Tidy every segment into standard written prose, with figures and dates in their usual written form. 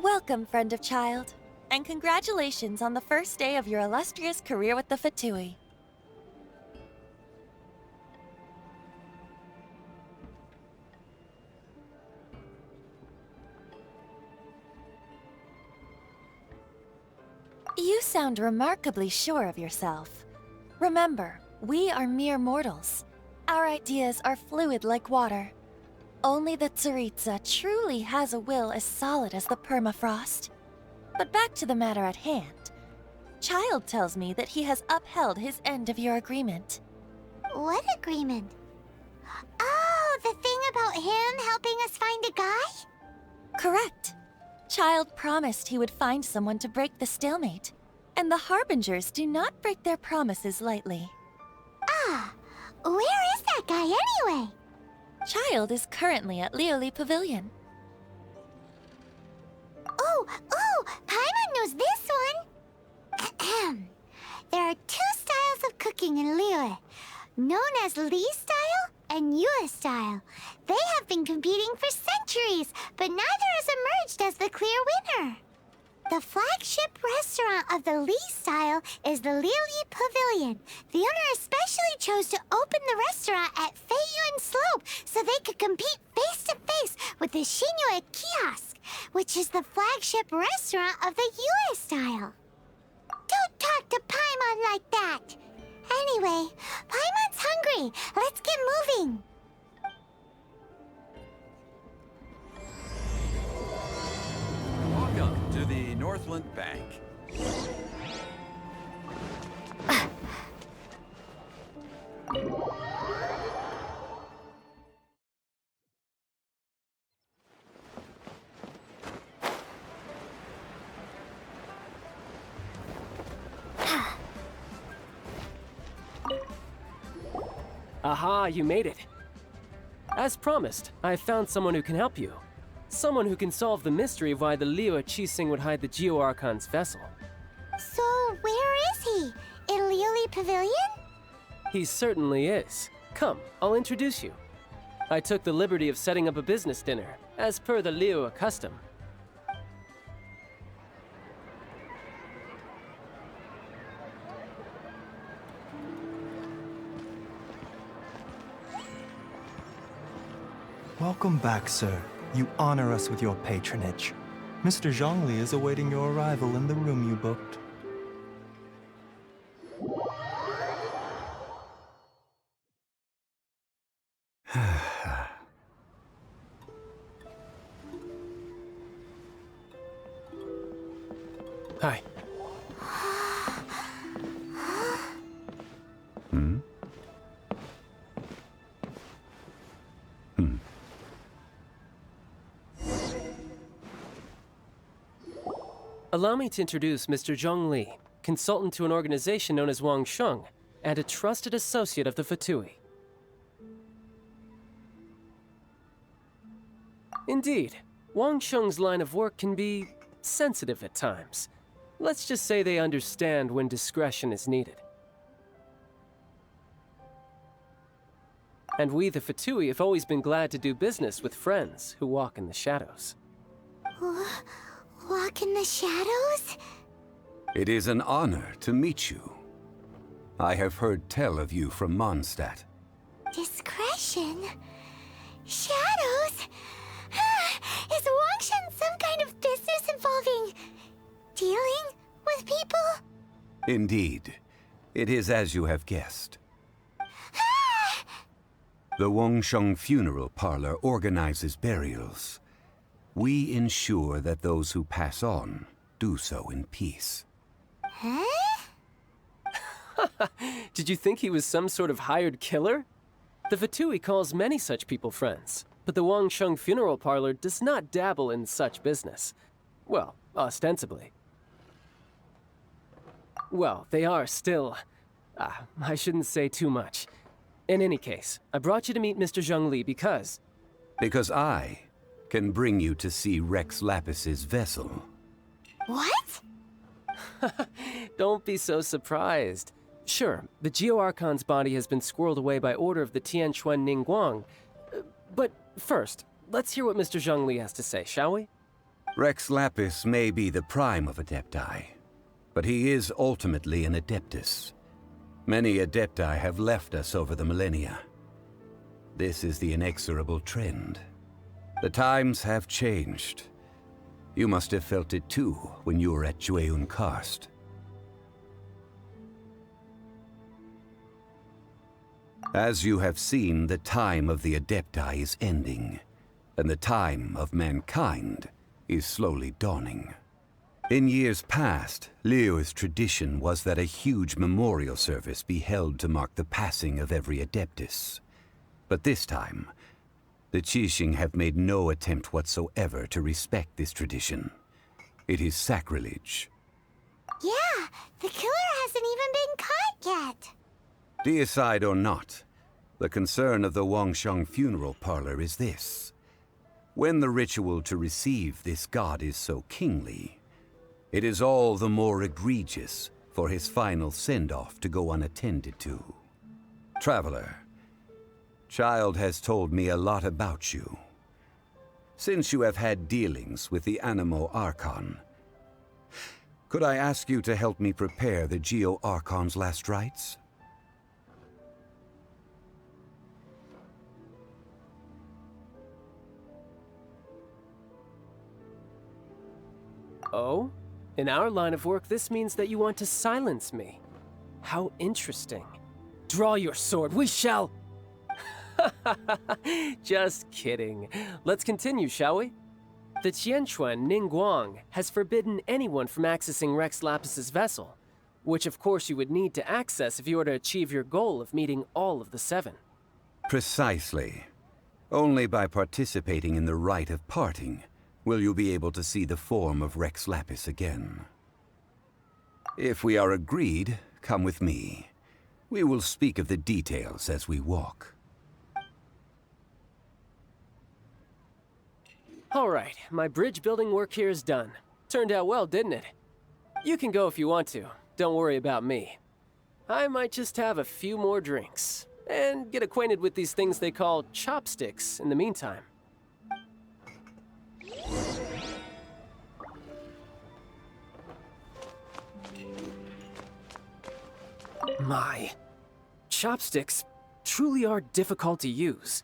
Welcome, friend of child, and congratulations on the first day of your illustrious career with the Fatui. You sound remarkably sure of yourself. Remember, we are mere mortals. Our ideas are fluid like water. Only the Tsaritsa truly has a will as solid as the permafrost. But back to the matter at hand. Child tells me that he has upheld his end of your agreement. What agreement? Oh, the thing about him helping us find a guy? Correct. Child promised he would find someone to break the stalemate. And the Harbingers do not break their promises lightly. Ah, where is that guy anyway? Child is currently at Lioli Pavilion. Oh, Paimon knows this one! Ahem. There are two styles of cooking in Liyue, known as Li style and Yue style. They have been competing for centuries, but neither has emerged as the clear winner. The flagship restaurant of the Li style is the Lioli Pavilion. The owner especially chose to open the restaurant at Feiyuan Slope so they could compete face-to-face with the Shinyue Kiosk, which is the flagship restaurant of the Yue style. Don't talk to Paimon like that! Anyway, Paimon's hungry. Let's get moving. Welcome to the Northland Bank. Aha, you made it. As promised, I found someone who can help you. Someone who can solve the mystery of why the Liyue Qixing would hide the Geo-Archon's vessel. So, where is he? In Lioli Pavilion? He certainly is. Come, I'll introduce you. I took the liberty of setting up a business dinner, as per the Liyue custom. Welcome back, sir. You honor us with your patronage. Mr. Zhongli is awaiting your arrival in the room you booked. Hi. Allow me to introduce Mr. Zhongli, consultant to an organization known as Wang Sheng, and a trusted associate of the Fatui. Indeed, Wang Sheng's line of work can be sensitive at times. Let's just say they understand when discretion is needed. And we, the Fatui, have always been glad to do business with friends who walk in the shadows. Walk in the shadows? It is an honor to meet you. I have heard tell of you from Mondstadt. Discretion? Shadows? Is Wangshan some kind of business involving dealing with people? Indeed. It is as you have guessed. The Wangsheng Funeral Parlor organizes burials. We ensure that those who pass on do so in peace. Huh? Did you think he was some sort of hired killer? The Fatui calls many such people friends, but the Wangsheng Funeral Parlor does not dabble in such business. Well, ostensibly. Well, they are still... I shouldn't say too much. In any case, I brought you to meet Mr. Zhongli because... Because I can bring you to see Rex Lapis's vessel. What? Don't be so surprised. Sure, the Geo-Archon's body has been squirreled away by order of the Tianquan Ningguang. But first, let's hear what Mr. Zhongli has to say, shall we? Rex Lapis may be the prime of Adepti, but he is ultimately an Adeptus. Many Adepti have left us over the millennia. This is the inexorable trend. The times have changed. You must have felt it too when you were at Jueun Karst. As you have seen, the time of the Adepti is ending, and the time of mankind is slowly dawning. In years past, Liyue's tradition was that a huge memorial service be held to mark the passing of every Adeptus. But this time, the Qixing have made no attempt whatsoever to respect this tradition. It is sacrilege. Yeah, the killer hasn't even been caught yet. Deicide or not, the concern of the Wangsheng funeral parlor is this. When the ritual to receive this god is so kingly, it is all the more egregious for his final send-off to go unattended to. Traveler, Child has told me a lot about you. Since you have had dealings with the Animo Archon, could I ask you to help me prepare the Geo Archon's last rites? Oh? In our line of work, this means that you want to silence me. How interesting. Draw your sword, we shall... Just kidding. Let's continue, shall we? The Tianquan Ningguang has forbidden anyone from accessing Rex Lapis's vessel, which of course you would need to access if you were to achieve your goal of meeting all of the seven. Precisely. Only by participating in the rite of parting will you be able to see the form of Rex Lapis again. If we are agreed, come with me. We will speak of the details as we walk. All right, my bridge building work here is done. Turned out well, didn't it? You can go if you want to. Don't worry about me. I might just have a few more drinks and get acquainted with these things they call chopsticks in the meantime. My, chopsticks truly are difficult to use.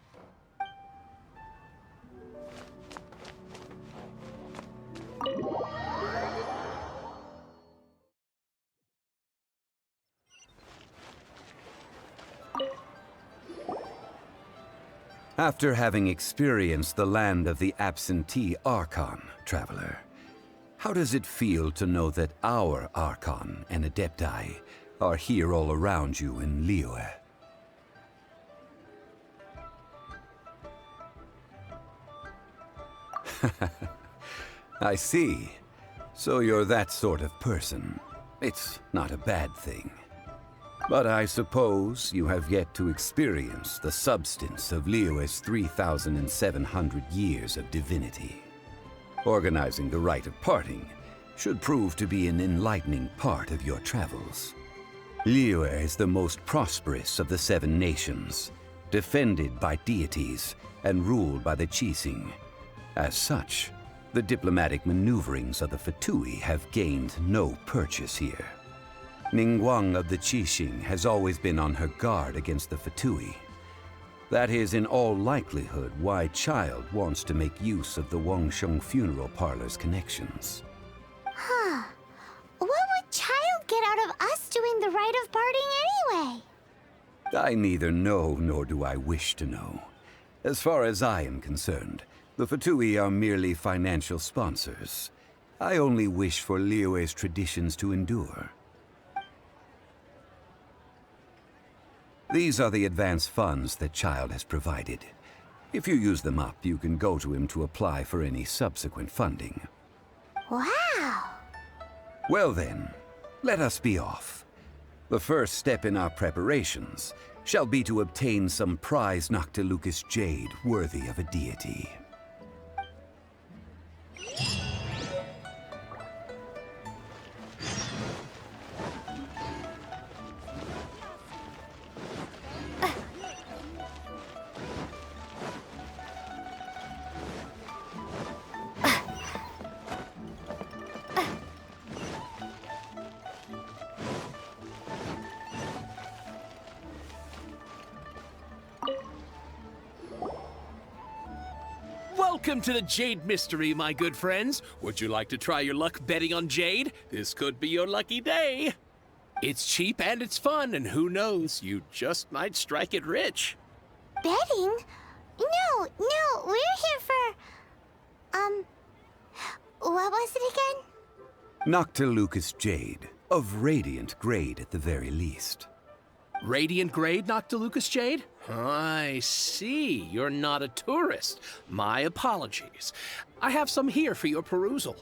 After having experienced the land of the absentee Archon, Traveler, how does it feel to know that our Archon and Adepti are here all around you in Liyue? I see. So you're that sort of person. It's not a bad thing. But I suppose you have yet to experience the substance of Liyue's 3,700 years of divinity. Organizing the rite of parting should prove to be an enlightening part of your travels. Liyue is the most prosperous of the 7 nations, defended by deities and ruled by the Qixing. As such, the diplomatic maneuverings of the Fatui have gained no purchase here. Ningguang of the Qixing has always been on her guard against the Fatui. That is in all likelihood why Child wants to make use of the Wangsheng funeral parlor's connections. Huh. What would Child get out of us doing the rite of parting anyway? I neither know nor do I wish to know. As far as I am concerned, the Fatui are merely financial sponsors. I only wish for Liyue's traditions to endure. These are the advance funds that Child has provided. If you use them up, you can go to him to apply for any subsequent funding. Wow! Well then, let us be off. The first step in our preparations shall be to obtain some prize Noctilucus jade worthy of a deity. Welcome to the Jade Mystery, my good friends. Would you like to try your luck betting on Jade? This could be your lucky day. It's cheap and it's fun, and who knows, you just might strike it rich. Betting? No, we're here for... what was it again? Noctilucous Jade, of radiant grade at the very least. Radiant grade, Noctilucous Jade? I see. You're not a tourist. My apologies. I have some here for your perusal.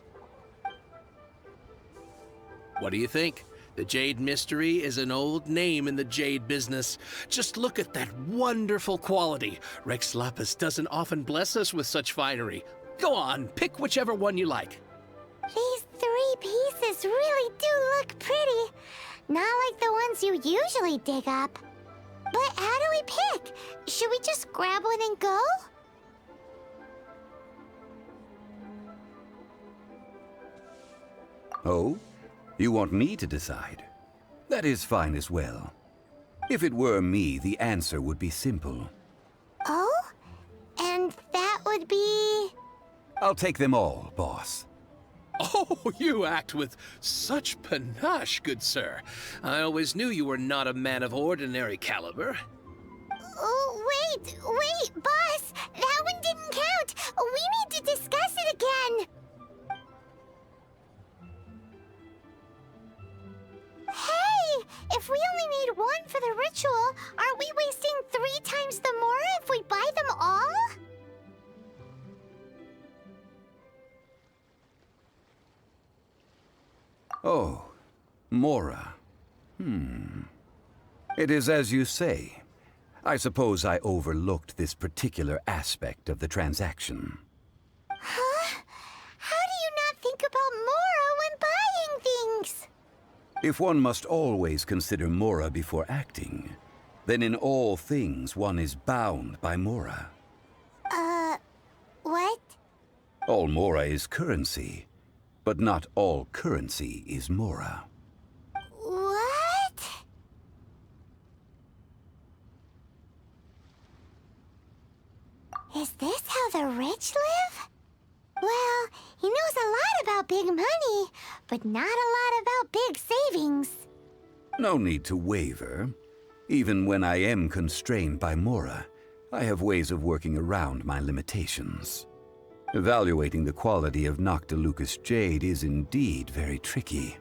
What do you think? The Jade Mystery is an old name in the jade business. Just look at that wonderful quality. Rex Lapis doesn't often bless us with such finery. Go on, pick whichever one you like. These 3 pieces really do look pretty. Not like the ones you usually dig up. But how do we pick? Should we just grab one and go? Oh? You want me to decide? That is fine as well. If it were me, the answer would be simple. Oh? And that would be... I'll take them all, boss. Oh, you act with such panache, good sir. I always knew you were not a man of ordinary caliber. Oh, wait, boss! That one didn't count! We need to discuss it again! Hey! If we only need one for the ritual, aren't we wasting 3 times the mora if we buy them all? Oh, Mora. It is as you say. I suppose I overlooked this particular aspect of the transaction. Huh? How do you not think about mora when buying things? If one must always consider Mora before acting, then in all things one is bound by Mora. What? All Mora is currency, but not all currency is Mora. What? Is this how the rich live? Well, he knows a lot about big money, but not a lot about big savings. No need to waver. Even when I am constrained by Mora, I have ways of working around my limitations. Evaluating the quality of Noctilucous Jade is indeed very tricky.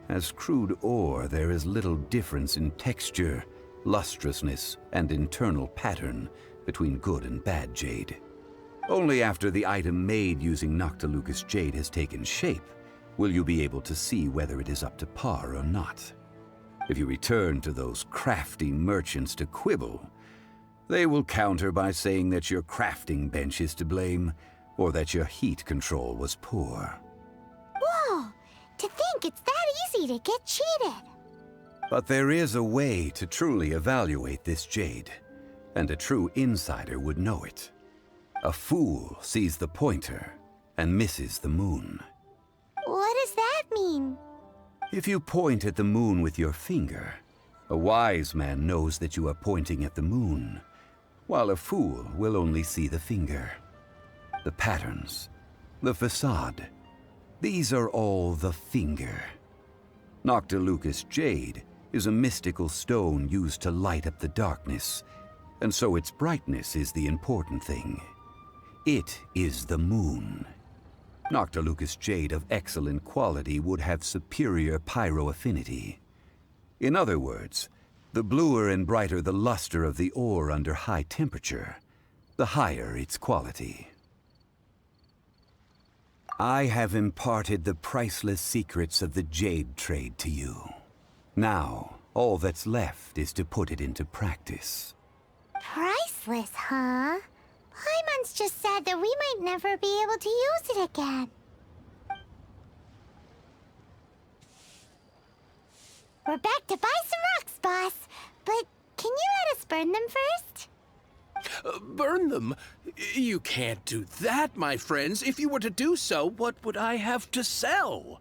As crude ore, there is little difference in texture, lustrousness, and internal pattern between good and bad jade. Only after the item made using Noctilucous Jade has taken shape will you be able to see whether it is up to par or not. If you return to those crafty merchants to quibble, they will counter by saying that your crafting bench is to blame, or that your heat control was poor. Whoa! To think it's that easy to get cheated. But there is a way to truly evaluate this jade, and a true insider would know it. A fool sees the pointer and misses the moon. What does that mean? If you point at the moon with your finger, a wise man knows that you are pointing at the moon, while a fool will only see the finger. The patterns, the facade, these are all the finger. Noctilucous Jade is a mystical stone used to light up the darkness, and so its brightness is the important thing. It is the moon. Noctilucous Jade of excellent quality would have superior pyroaffinity. In other words, the bluer and brighter the luster of the ore under high temperature, the higher its quality. I have imparted the priceless secrets of the jade trade to you. Now, all that's left is to put it into practice. Priceless, huh? Paimon's just said that we might never be able to use it again. We're back to buy some rocks, boss. But can you let us burn them first? Burn them? You can't do that, my friends. If you were to do so, what would I have to sell?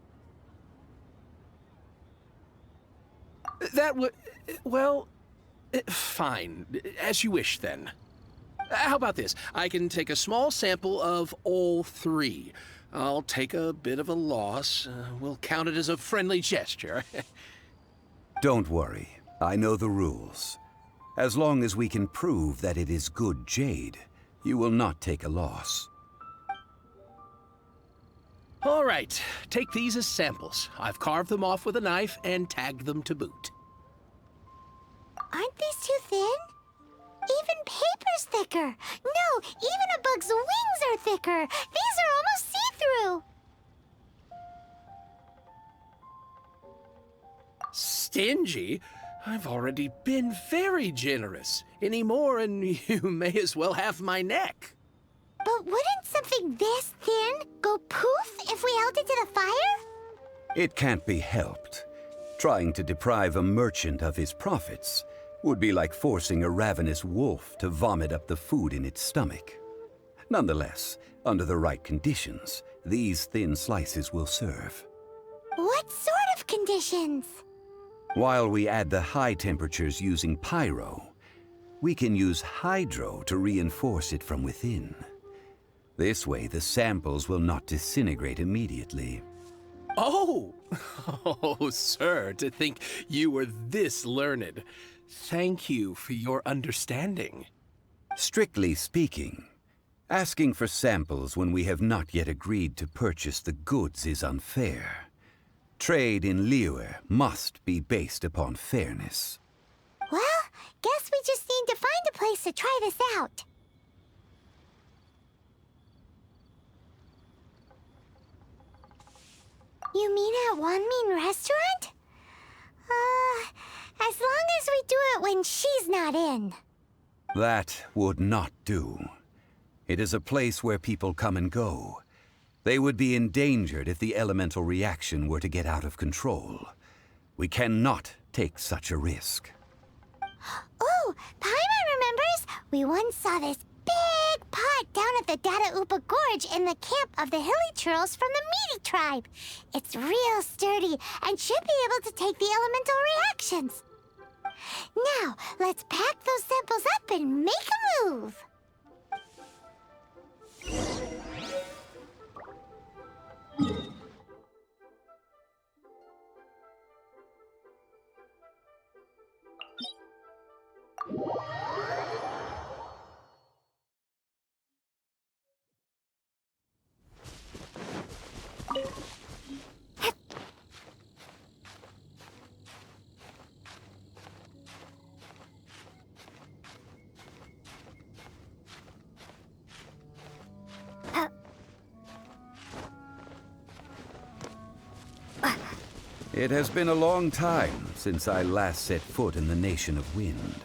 That would... well... fine. As you wish, then. How about this? I can take a small sample of all three. I'll take a bit of a loss. We'll count it as a friendly gesture. Don't worry. I know the rules. As long as we can prove that it is good jade, you will not take a loss. All right, take these as samples. I've carved them off with a knife and tagged them to boot. Aren't these too thin? Even paper's thicker. No, even a bug's wings are thicker. These are almost see-through. Stingy? I've already been very generous. Any more and you may as well have my neck. But wouldn't something this thin go poof if we held it to the fire? It can't be helped. Trying to deprive a merchant of his profits would be like forcing a ravenous wolf to vomit up the food in its stomach. Nonetheless, under the right conditions, these thin slices will serve. What sort of conditions? While we add the high temperatures using pyro, we can use hydro to reinforce it from within. This way, the samples will not disintegrate immediately. Oh! Oh, sir, to think you were this learned. Thank you for your understanding. Strictly speaking, asking for samples when we have not yet agreed to purchase the goods is unfair. Trade in Liyue must be based upon fairness. Well, guess we just need to find a place to try this out. You mean at Wanmin restaurant? As long as we do it when she's not in. That would not do. It is a place where people come and go. They would be endangered if the elemental reaction were to get out of control. We cannot take such a risk. Oh, Paimon remembers! We once saw this big pot down at the Data Upa Gorge in the camp of the hilly churls from the Meaty tribe. It's real sturdy and should be able to take the elemental reactions. Now, let's pack those samples up and make a move. It has been a long time since I last set foot in the Nation of Wind.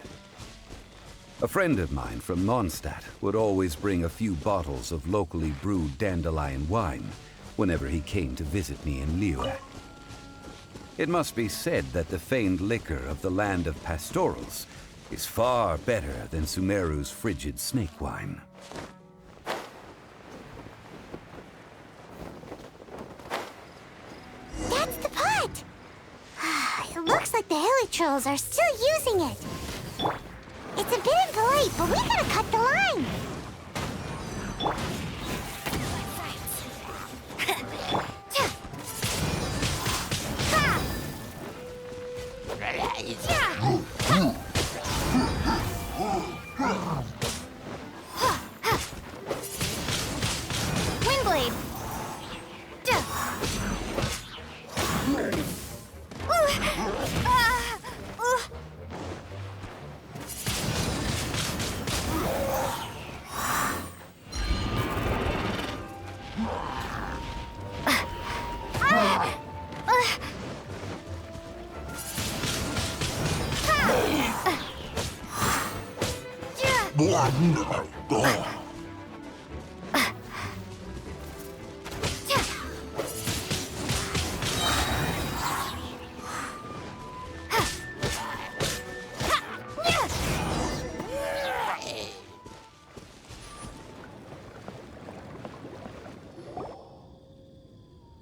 A friend of mine from Mondstadt would always bring a few bottles of locally brewed dandelion wine whenever he came to visit me in Liyue. It must be said that the famed liquor of the land of pastorals is far better than Sumeru's frigid snake wine. That's the pot! It looks like the hilly trolls are still using it. It's a bit impolite, but we gotta cut the line. Windblade.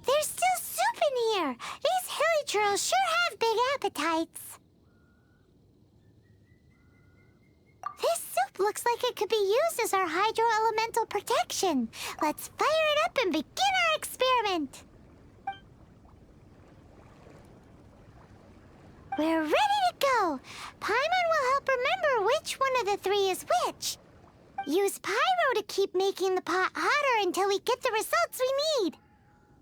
There's still soup in here. These hilly churls sure have big appetites. This soup Looks like it could be used as our hydro-elemental protection. Let's fire it up and begin our experiment. We're ready to go. Paimon will help remember which one of the three is which. Use pyro to keep making the pot hotter until we get the results we need.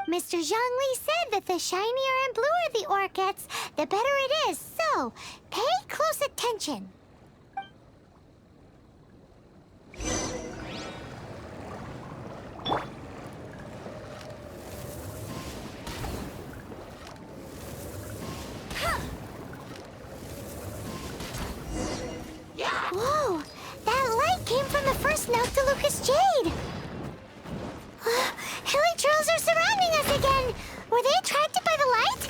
Mr. Zhongli said that the shinier and bluer the ore gets, the better it is, so pay close attention. Whoa! That light came from the first Noctilucous Jade! Hilly trolls are surrounding us again! Were they attracted by the light?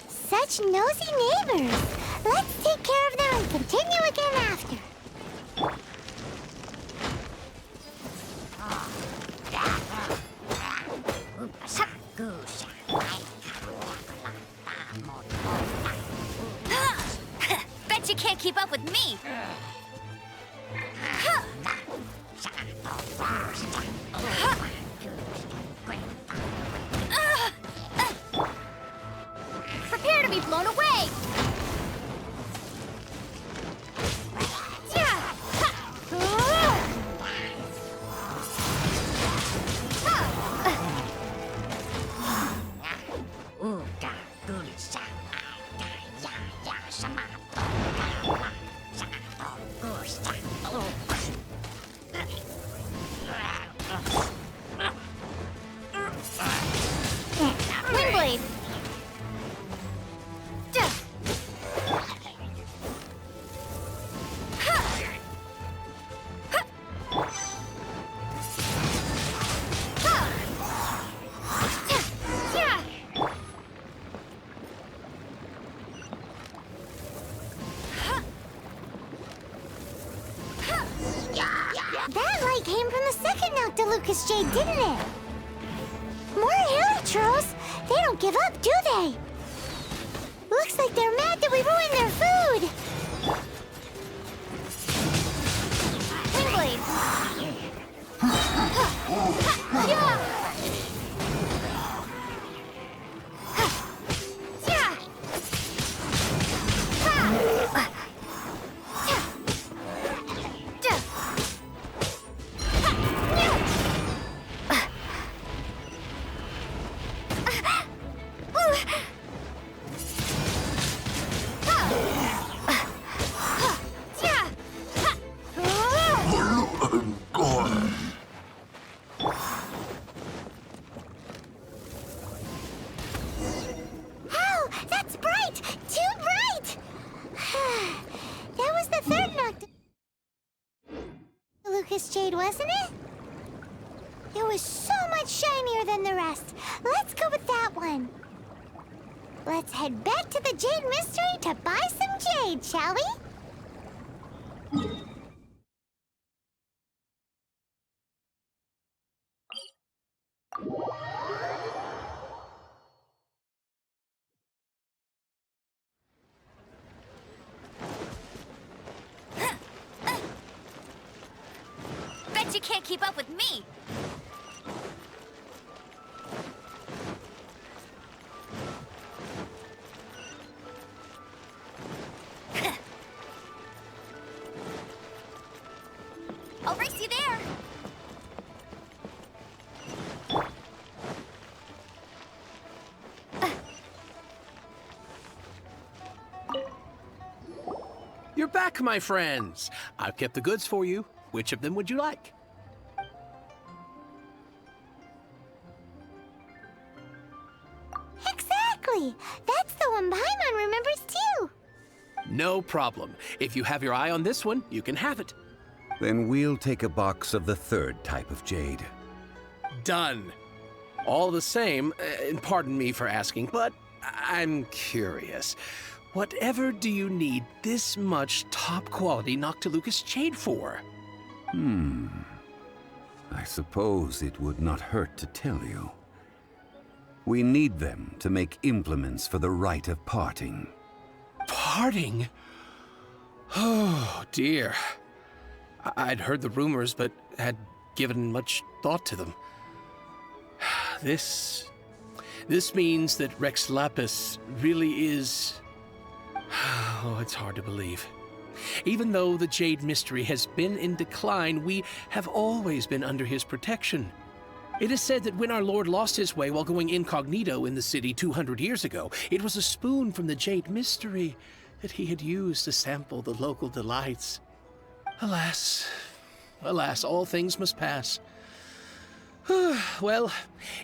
Such nosy neighbors! Let's take care of them and continue again after. Bet you can't keep up with me! Prepare to be blown away! Windblade! That light came from the second Noctilucous Jade, didn't it? More hilly trolls! They don't give up, do they? Looks like they're mad that we ruined their food! Windblade! Oh, that's bright! Too bright! That was the third Noctilucous Jade, wasn't it? It was so much shinier than the rest. Let's go with that one. Let's head back to the Jade Mystery to buy some jade, shall we? Bet you can't keep up with me! I'll race you there! You're back, my friends. I've kept the goods for you. Which of them would you like? Exactly! That's the one Paimon remembers too! No problem. If you have your eye on this one, you can have it. Then we'll take a box of the third type of jade. Done. All the same, and pardon me for asking, but I'm curious. Whatever do you need this much top-quality Noctilucous Jade for? I suppose it would not hurt to tell you. We need them to make implements for the rite of parting. Parting? Oh, dear. I'd heard the rumors, but had given much thought to them. This means that Rex Lapis really is... Oh, it's hard to believe. Even though the Jade Mystery has been in decline, we have always been under his protection. It is said that when our Lord lost his way while going incognito in the city 200 years ago, it was a spoon from the Jade Mystery that he had used to sample the local delights. Alas, all things must pass. Well,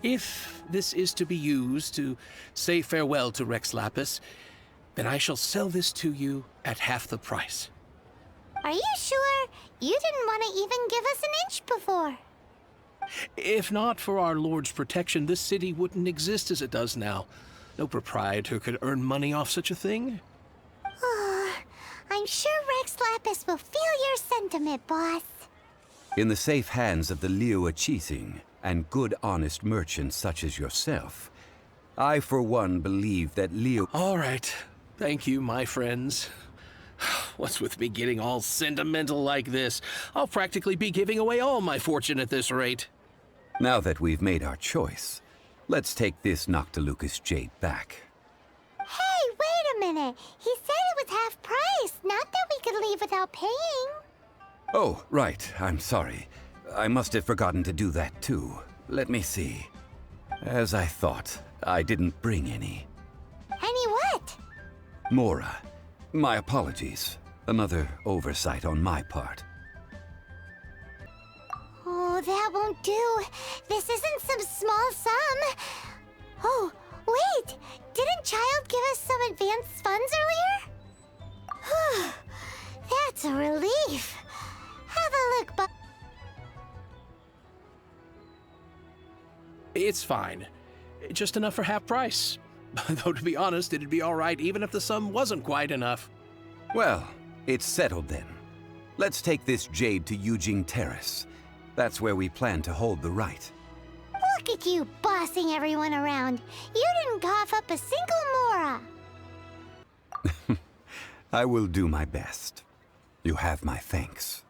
if this is to be used to say farewell to Rex Lapis, then I shall sell this to you at half the price. Are you sure? You didn't want to even give us an inch before. If not for our Lord's protection, this city wouldn't exist as it does now. No proprietor could earn money off such a thing. I'm sure Rex Lapis will feel your sentiment, boss. In the safe hands of the Liu Chising and good honest merchants such as yourself, I for one believe that Liu... All right. Thank you, my friends. What's with me getting all sentimental like this? I'll practically be giving away all my fortune at this rate. Now that we've made our choice, let's take this Noctilucous jade back. Hey, wait a minute. He said it was half price, not that we could leave without paying. Oh, right. I'm sorry. I must have forgotten to do that too. Let me see. As I thought, I didn't bring any. Any what? Mora. My apologies. Another oversight on my part. Oh, that won't do. This isn't some small sum. Oh, wait! Didn't Child give us some advanced funds earlier? That's a relief. Have a look, but It's fine. Just enough for half price. Though to be honest, it'd be all right even if the sum wasn't quite enough. Well, it's settled then. Let's take this jade to Yujing Terrace. That's where we plan to hold the rite. look at you bossing everyone around. You didn't cough up a single mora. I will do my best. You have my thanks.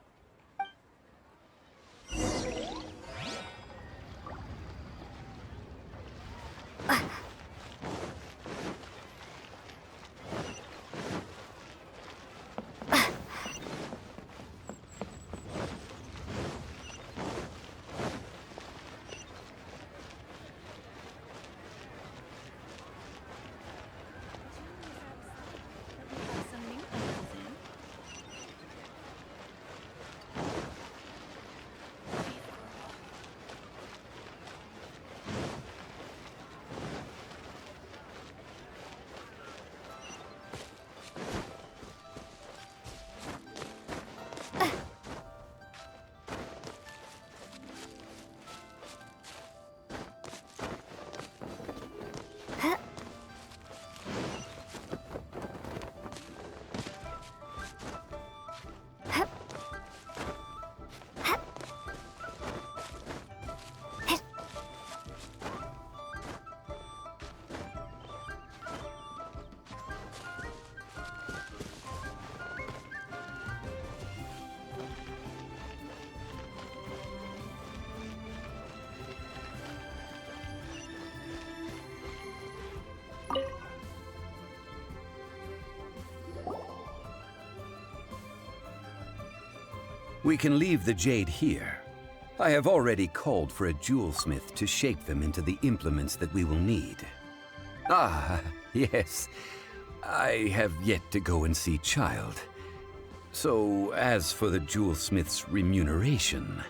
We can leave the jade here. I have already called for a jewelsmith to shape them into the implements that we will need. Ah, yes. I have yet to go and see Child. So, as for the jewelsmith's remuneration...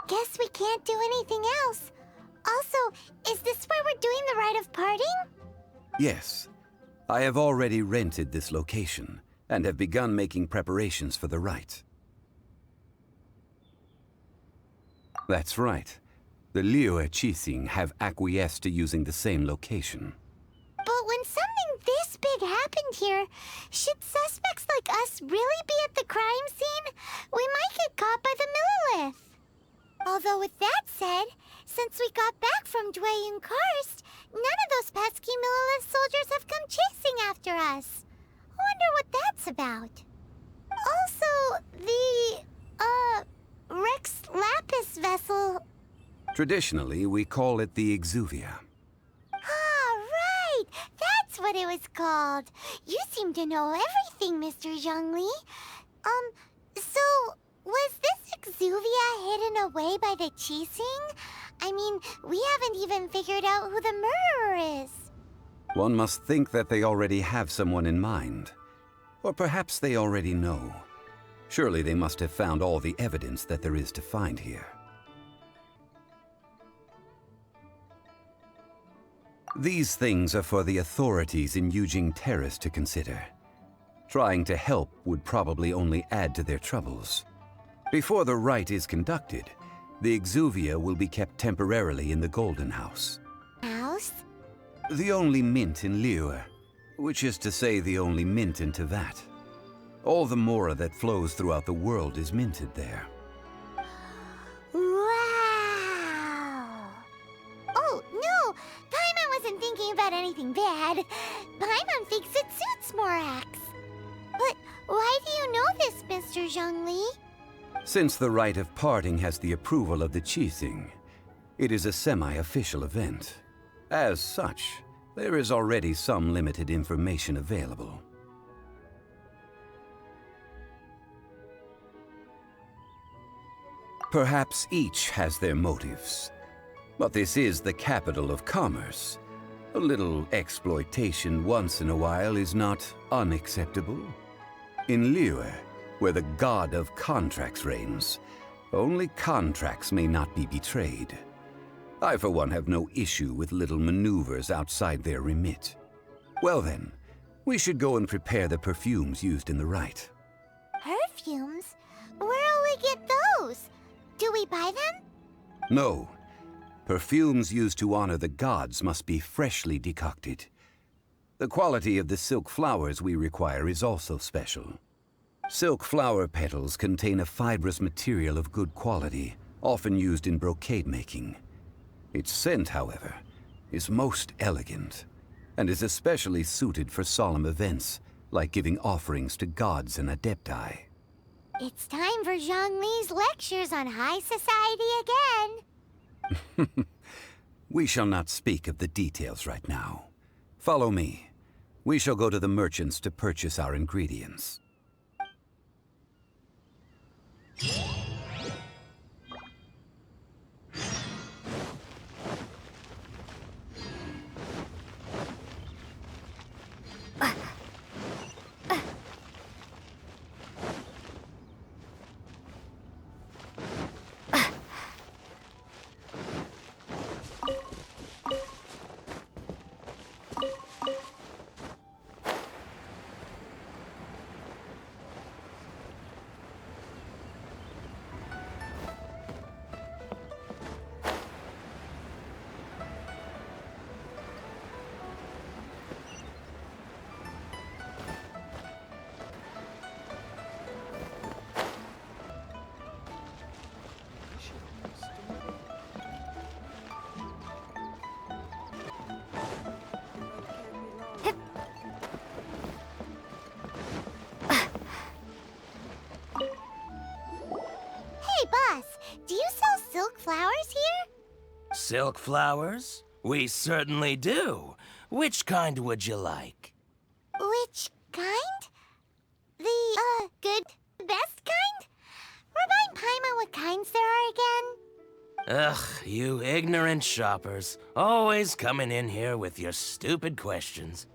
Guess we can't do anything else. Also, is this where we're doing the rite of parting? Yes. I have already rented this location, and have begun making preparations for the rite. That's right. The Liu Chising have acquiesced to using the same location. But when something this big happened here, should suspects like us really be at the crime scene? We might get caught by the Millilith. Although with that said, since we got back from Dwayne Karst, none of those pesky Millilith soldiers have come chasing after us. Wonder what that's about. Also, the, Rex Lapis vessel. Traditionally, we call it the Exuvia. Ah, right! That's what it was called. You seem to know everything, Mr. Zhongli. So, was this Exuvia hidden away by the Qixing? I mean, we haven't even figured out who the murderer is. One must think that they already have someone in mind. Or perhaps they already know. Surely they must have found all the evidence that there is to find here. These things are for the authorities in Yujing Terrace to consider. Trying to help would probably only add to their troubles. Before the rite is conducted, the Exuvia will be kept temporarily in the Golden House. House? The only mint in Liyue, which is to say the only mint in Teyvat. All the mora that flows throughout the world is minted there. Wow! Oh, no! Paimon wasn't thinking about anything bad. Paimon thinks it suits Morax. But why do you know this, Mr. Zhongli? Since the rite of parting has the approval of the Qixing, it is a semi-official event. As such, there is already some limited information available. Perhaps each has their motives, but this is the capital of commerce. A little exploitation once in a while is not unacceptable. In Liyue, where the god of contracts reigns, only contracts may not be betrayed. I, for one, have no issue with little maneuvers outside their remit. Well then, we should go and prepare the perfumes used in the rite. Perfumes? Where'll we get those? Do we buy them? No. Perfumes used to honor the gods must be freshly decocted. The quality of the silk flowers we require is also special. Silk flower petals contain a fibrous material of good quality, often used in brocade making. Its scent, however, is most elegant, and is especially suited for solemn events, like giving offerings to gods and adepti. It's time for Zhongli's lectures on high society again. We shall not speak of the details right now. Follow me. We shall go to the merchants to purchase our ingredients. Do you sell silk flowers here? Silk flowers? We certainly do. Which kind would you like? Which kind? The, good, best kind? Remind Paimon what kinds there are again. Ugh, you ignorant shoppers. Always coming in here with your stupid questions.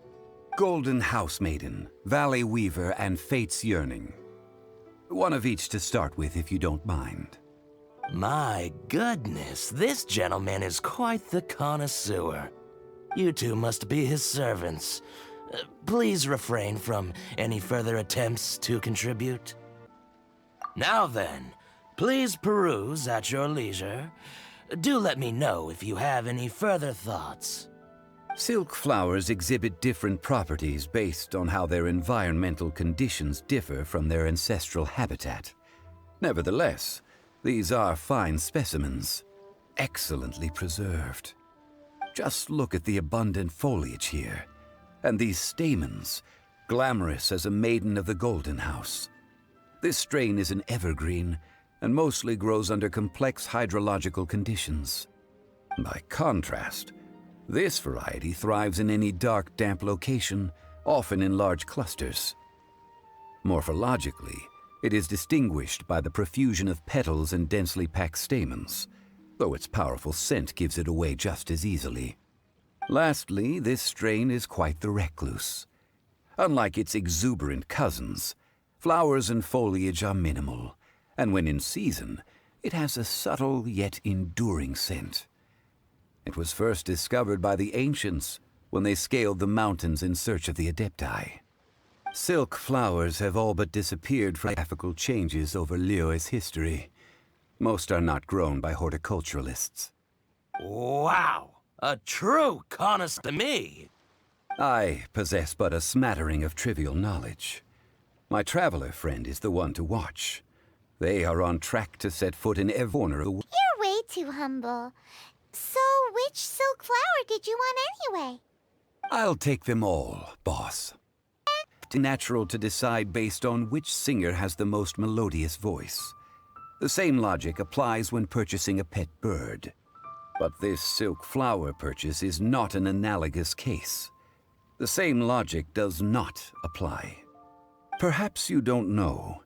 Golden House Maiden, Valley Weaver, and Fate's Yearning. One of each to start with, if you don't mind. My goodness, this gentleman is quite the connoisseur. You two must be his servants. Please refrain from any further attempts to contribute. Now then, please peruse at your leisure. Do let me know if you have any further thoughts. Silk flowers exhibit different properties based on how their environmental conditions differ from their ancestral habitat. Nevertheless, these are fine specimens, excellently preserved. Just look at the abundant foliage here, and these stamens, glamorous as a maiden of the Golden House. This strain is an evergreen and mostly grows under complex hydrological conditions. By contrast, this variety thrives in any dark, damp location, often in large clusters. Morphologically, it is distinguished by the profusion of petals and densely packed stamens, though its powerful scent gives it away just as easily. Lastly, this strain is quite the recluse. Unlike its exuberant cousins, flowers and foliage are minimal, and when in season, it has a subtle yet enduring scent. It was first discovered by the ancients when they scaled the mountains in search of the adepti. Silk flowers have all but disappeared from geographical changes over Liyue's history. Most are not grown by horticulturalists. Wow! A true connoisseur to me! I possess but a smattering of trivial knowledge. My traveler friend is the one to watch. They are on track to set foot in every corner of the world. You're way too humble. So, which silk flower did you want anyway? I'll take them all, boss. It's natural to decide based on which singer has the most melodious voice. The same logic applies when purchasing a pet bird. But this silk flower purchase is not an analogous case. The same logic does not apply. Perhaps you don't know.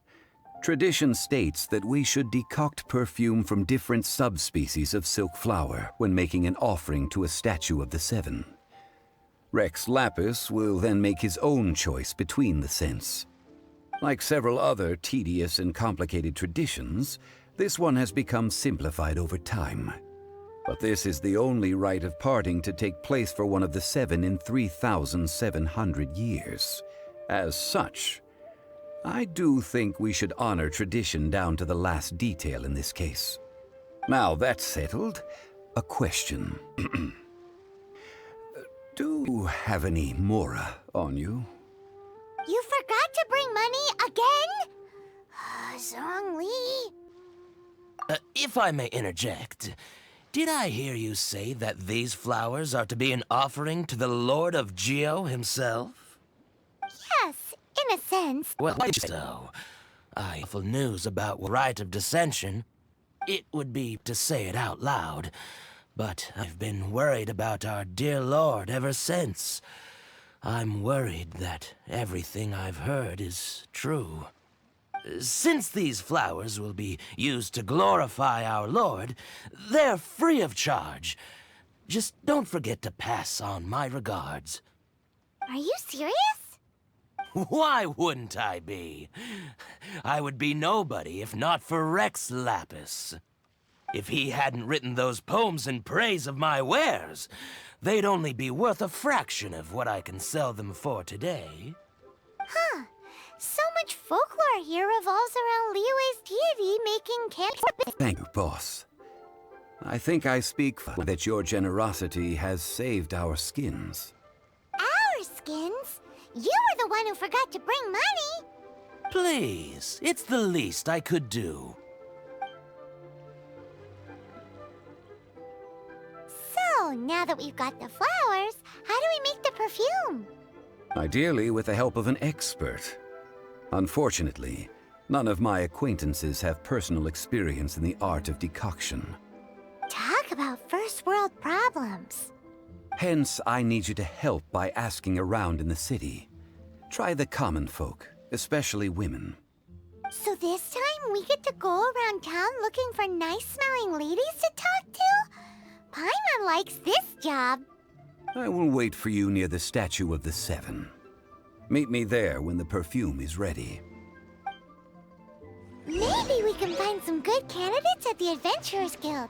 Tradition states that we should decoct perfume from different subspecies of silk flower when making an offering to a statue of the seven. Rex Lapis will then make his own choice between the scents. Like several other tedious and complicated traditions, this one has become simplified over time. But this is the only rite of parting to take place for one of the seven in 3,700 years. As such, I do think we should honor tradition down to the last detail in this case. Now that's settled, a question. Do you have any mora on you? You forgot to bring money again? Zhongli. If I may interject, did I hear you say that these flowers are to be an offering to the Lord of Geo himself? Yes, in a sense. Well, so, awful news about rite of dissension. It would be to say it out loud, but I've been worried about our dear Lord ever since. I'm worried that everything I've heard is true. Since these flowers will be used to glorify our Lord, they're free of charge. Just don't forget to pass on my regards. Are you serious? Why wouldn't I be? I would be nobody if not for Rex Lapis. If he hadn't written those poems in praise of my wares, they'd only be worth a fraction of what I can sell them for today. Huh. So much folklore here revolves around Liyue's deity making candy. Thank you, boss. I think I speak for that your generosity has saved our skins. Our skins? You were the one who forgot to bring money. Please, it's the least I could do. So, now that we've got the flowers, how do we make the perfume? Ideally with the help of an expert. Unfortunately, none of my acquaintances have personal experience in the art of decoction. Talk about first world problems. Hence, I need you to help by asking around in the city. Try the common folk, especially women. So this time we get to go around town looking for nice-smelling ladies to talk to? Paimon likes this job. I will wait for you near the statue of the seven. Meet me there when the perfume is ready. Maybe we can find some good candidates at the Adventurers Guild.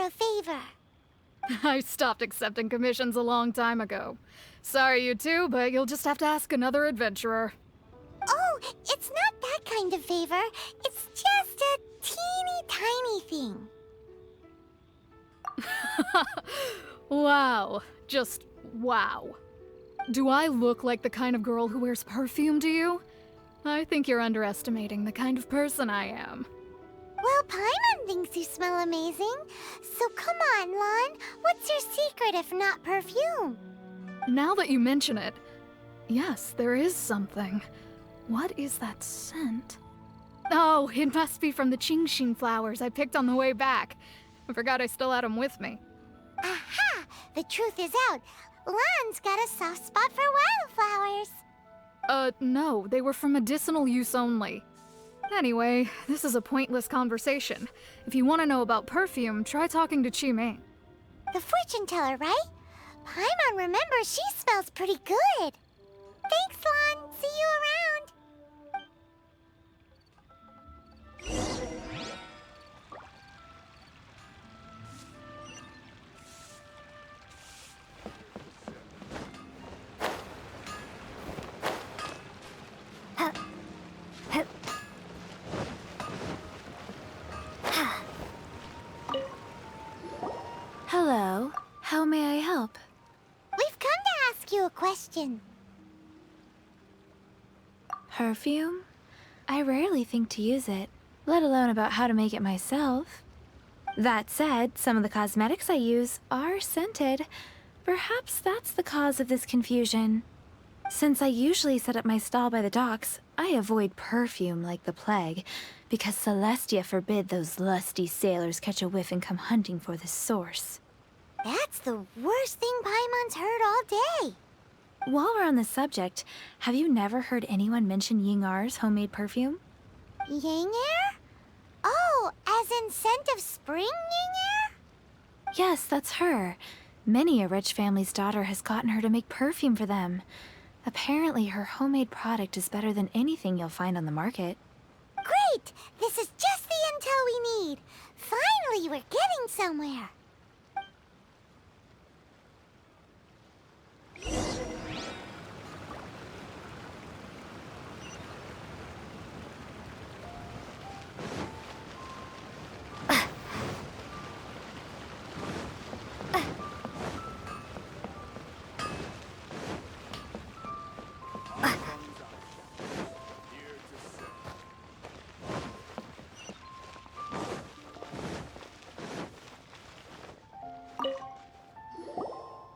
a favor. I stopped accepting commissions a long time ago. Sorry, you two, but you'll just have to ask another adventurer. Oh, it's not that kind of favor. It's just a teeny tiny thing. Wow. Just wow. Do I look like the kind of girl who wears perfume to you? I think you're underestimating the kind of person I am. Well, Paimon thinks you smell amazing. So come on, Lon. What's your secret if not perfume? Now that you mention it, yes, there is something. What is that scent? Oh, it must be from the Qingxin flowers I picked on the way back. I forgot I still had them with me. Aha! The truth is out. Lon's got a soft spot for wildflowers. No, they were for medicinal use only. Anyway, this is a pointless conversation. If you want to know about perfume, try talking to Qiming. The fortune teller, right? Paimon remembers she smells pretty good. Thanks, Lon. See you around. Hello. How may I help? We've come to ask you a question. Perfume? I rarely think to use it, let alone about how to make it myself. That said, some of the cosmetics I use are scented. Perhaps that's the cause of this confusion. Since I usually set up my stall by the docks, I avoid perfume like the plague, because Celestia forbid those lusty sailors catch a whiff and come hunting for the source. That's the worst thing Paimon's heard all day. While we're on the subject, have you never heard anyone mention Yingar's homemade perfume? Yang air? Oh, as in scent of spring Yang air? Yes, that's her. Many a rich family's daughter has gotten her to make perfume for them. Apparently, her homemade product is better than anything you'll find on the market. Great! This is just the intel we need. Finally, we're getting somewhere.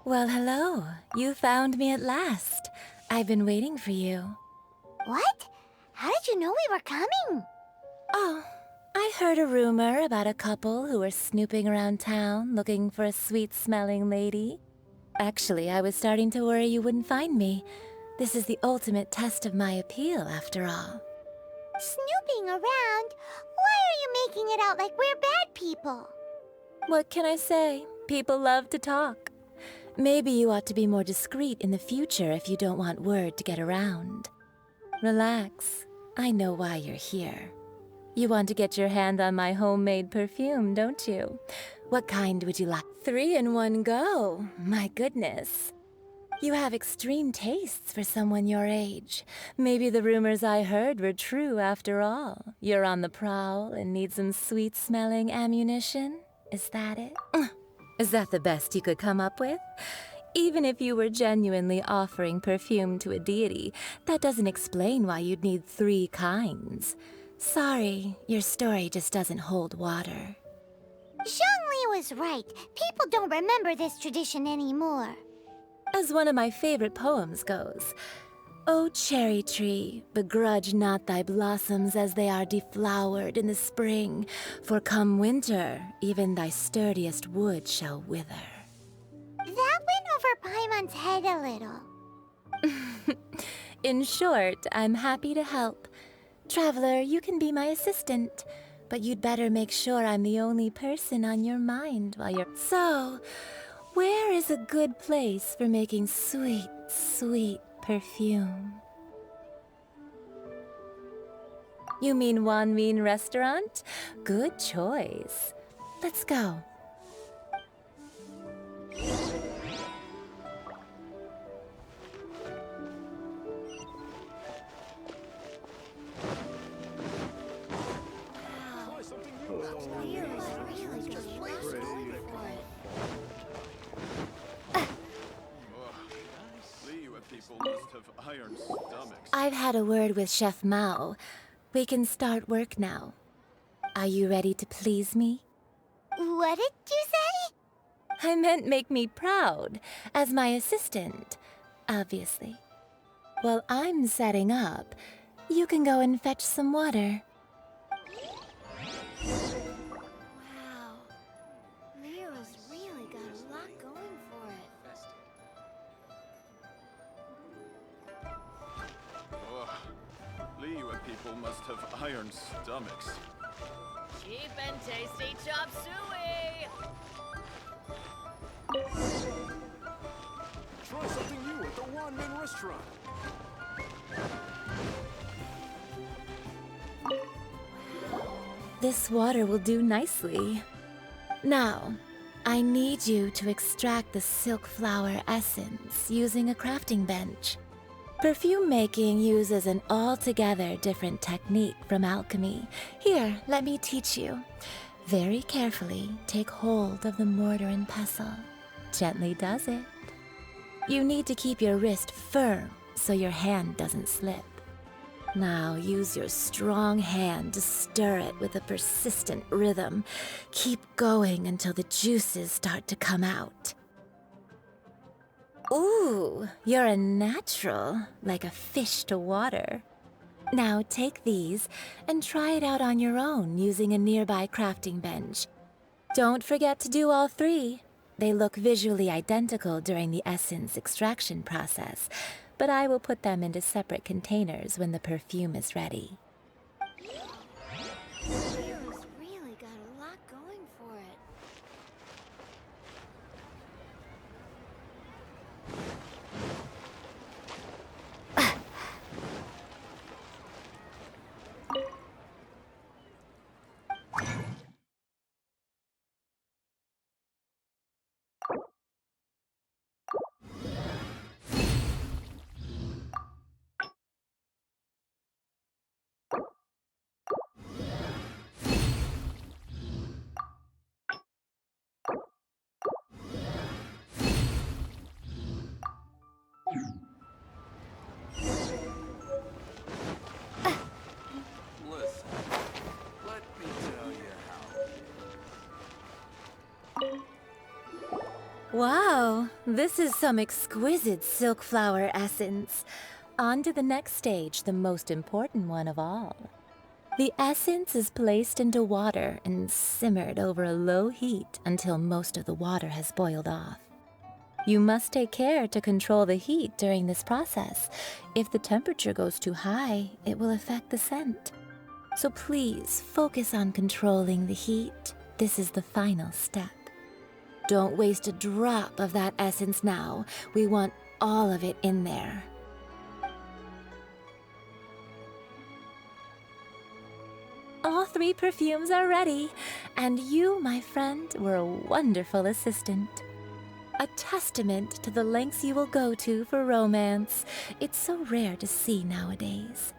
Well, hello. You found me at last. I've been waiting for you. What? How did you know we were coming? Oh, I heard a rumor about a couple who were snooping around town looking for a sweet-smelling lady. Actually, I was starting to worry you wouldn't find me. This is the ultimate test of my appeal, after all. Snooping around? Why are you making it out like we're bad people? What can I say? People love to talk. Maybe you ought to be more discreet in the future if you don't want word to get around. Relax. I know why you're here. You want to get your hand on my homemade perfume, don't you? What kind would you like? 3 in one go. My goodness. You have extreme tastes for someone your age. Maybe the rumors I heard were true after all. You're on the prowl and need some sweet-smelling ammunition? Is that it? Is that the best you could come up with? Even if you were genuinely offering perfume to a deity, that doesn't explain why you'd need 3 kinds. Sorry, your story just doesn't hold water. Zhongli was right. People don't remember this tradition anymore. As one of my favorite poems goes, O cherry tree, begrudge not thy blossoms as they are deflowered in the spring, for come winter, even thy sturdiest wood shall wither. That went over Paimon's head a little. In short, I'm happy to help. Traveler, you can be my assistant, but you'd better make sure I'm the only person on your mind while you're... So, where is a good place for making sweet, sweet perfume? You mean Wanmin Restaurant? Good choice. Let's go. I've had a word with Chef Mao. We can start work now. Are you ready to please me? What did you say? I meant make me proud, as my assistant, obviously. While I'm setting up, you can go and fetch some water. Wow. Mira's really got a lot going for it. Liyue people must have iron stomachs. Cheap and tasty chop suey! Try something new at the one-man restaurant. This water will do nicely. Now, I need you to extract the silk flower essence using a crafting bench. Perfume making uses an altogether different technique from alchemy. Here, let me teach you. Very carefully, take hold of the mortar and pestle. Gently does it. You need to keep your wrist firm so your hand doesn't slip. Now use your strong hand to stir it with a persistent rhythm. Keep going until the juices start to come out. Ooh, you're a natural, like a fish to water. Now take these and try it out on your own using a nearby crafting bench. Don't forget to do all three. They look visually identical during the essence extraction process, but I will put them into separate containers when the perfume is ready. Mira's really got a lot going for it. Listen, let me tell you how. Wow, this is some exquisite silk flower essence. On to the next stage, the most important one of all. The essence is placed into water and simmered over a low heat until most of the water has boiled off. You must take care to control the heat during this process. If the temperature goes too high, it will affect the scent. So please focus on controlling the heat. This is the final step. Don't waste a drop of that essence now. We want all of it in there. All three perfumes are ready, and you, my friend, were a wonderful assistant. A testament to the lengths you will go to for romance. It's so rare to see nowadays.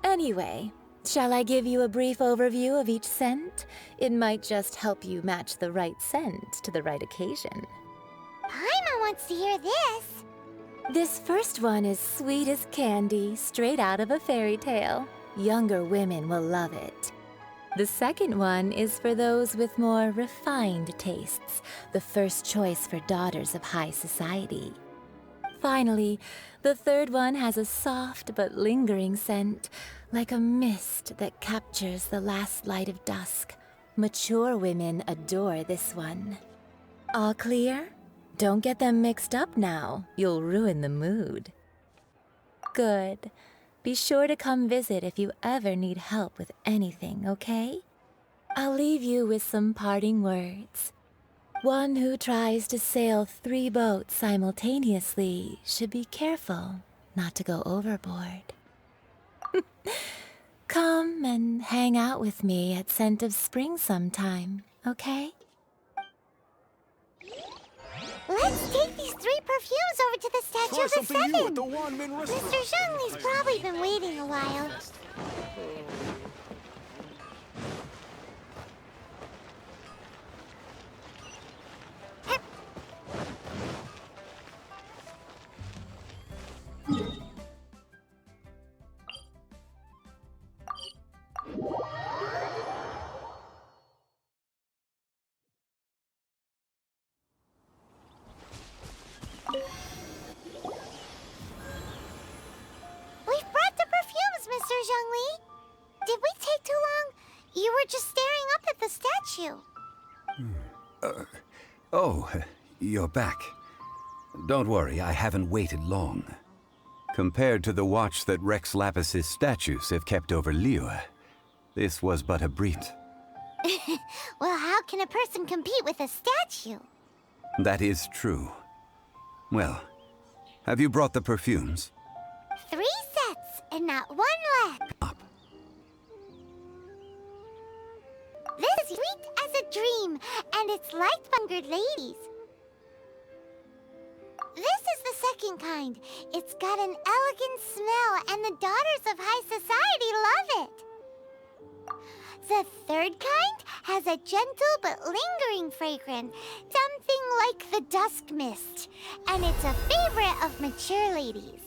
Anyway, shall I give you a brief overview of each scent? It might just help you match the right scent to the right occasion. Paimon wants to hear this. This first one is sweet as candy, straight out of a fairy tale. Younger women will love it. The second one is for those with more refined tastes, the first choice for daughters of high society. Finally, the third one has a soft but lingering scent, like a mist that captures the last light of dusk. Mature women adore this one. All clear? Don't get them mixed up now. You'll ruin the mood. Good. Be sure to come visit if you ever need help with anything, okay? I'll leave you with some parting words. One who tries to sail 3 boats simultaneously should be careful not to go overboard. Come and hang out with me at Scent of Spring sometime, okay? Let's take these 3 perfumes over to the Statue of the Seven. Mr. Zhongli's probably been waiting a while. We've brought the perfumes, Mr. Zhongli. Did we take too long? You were just staring up at the statue. Oh, you're back. Don't worry, I haven't waited long. Compared to the watch that Rex Lapis's statues have kept over Liyue, this was but a brief. Well, how can a person compete with a statue? That is true. Well, have you brought the perfumes? 3 sets and not 1 left. Up. This is sweet as a dream, and it's liked by good ladies. This is the second kind. It's got an elegant smell, and the daughters of high society love it. The third kind has a gentle but lingering fragrance, something like the dusk mist, and it's a favorite of mature ladies.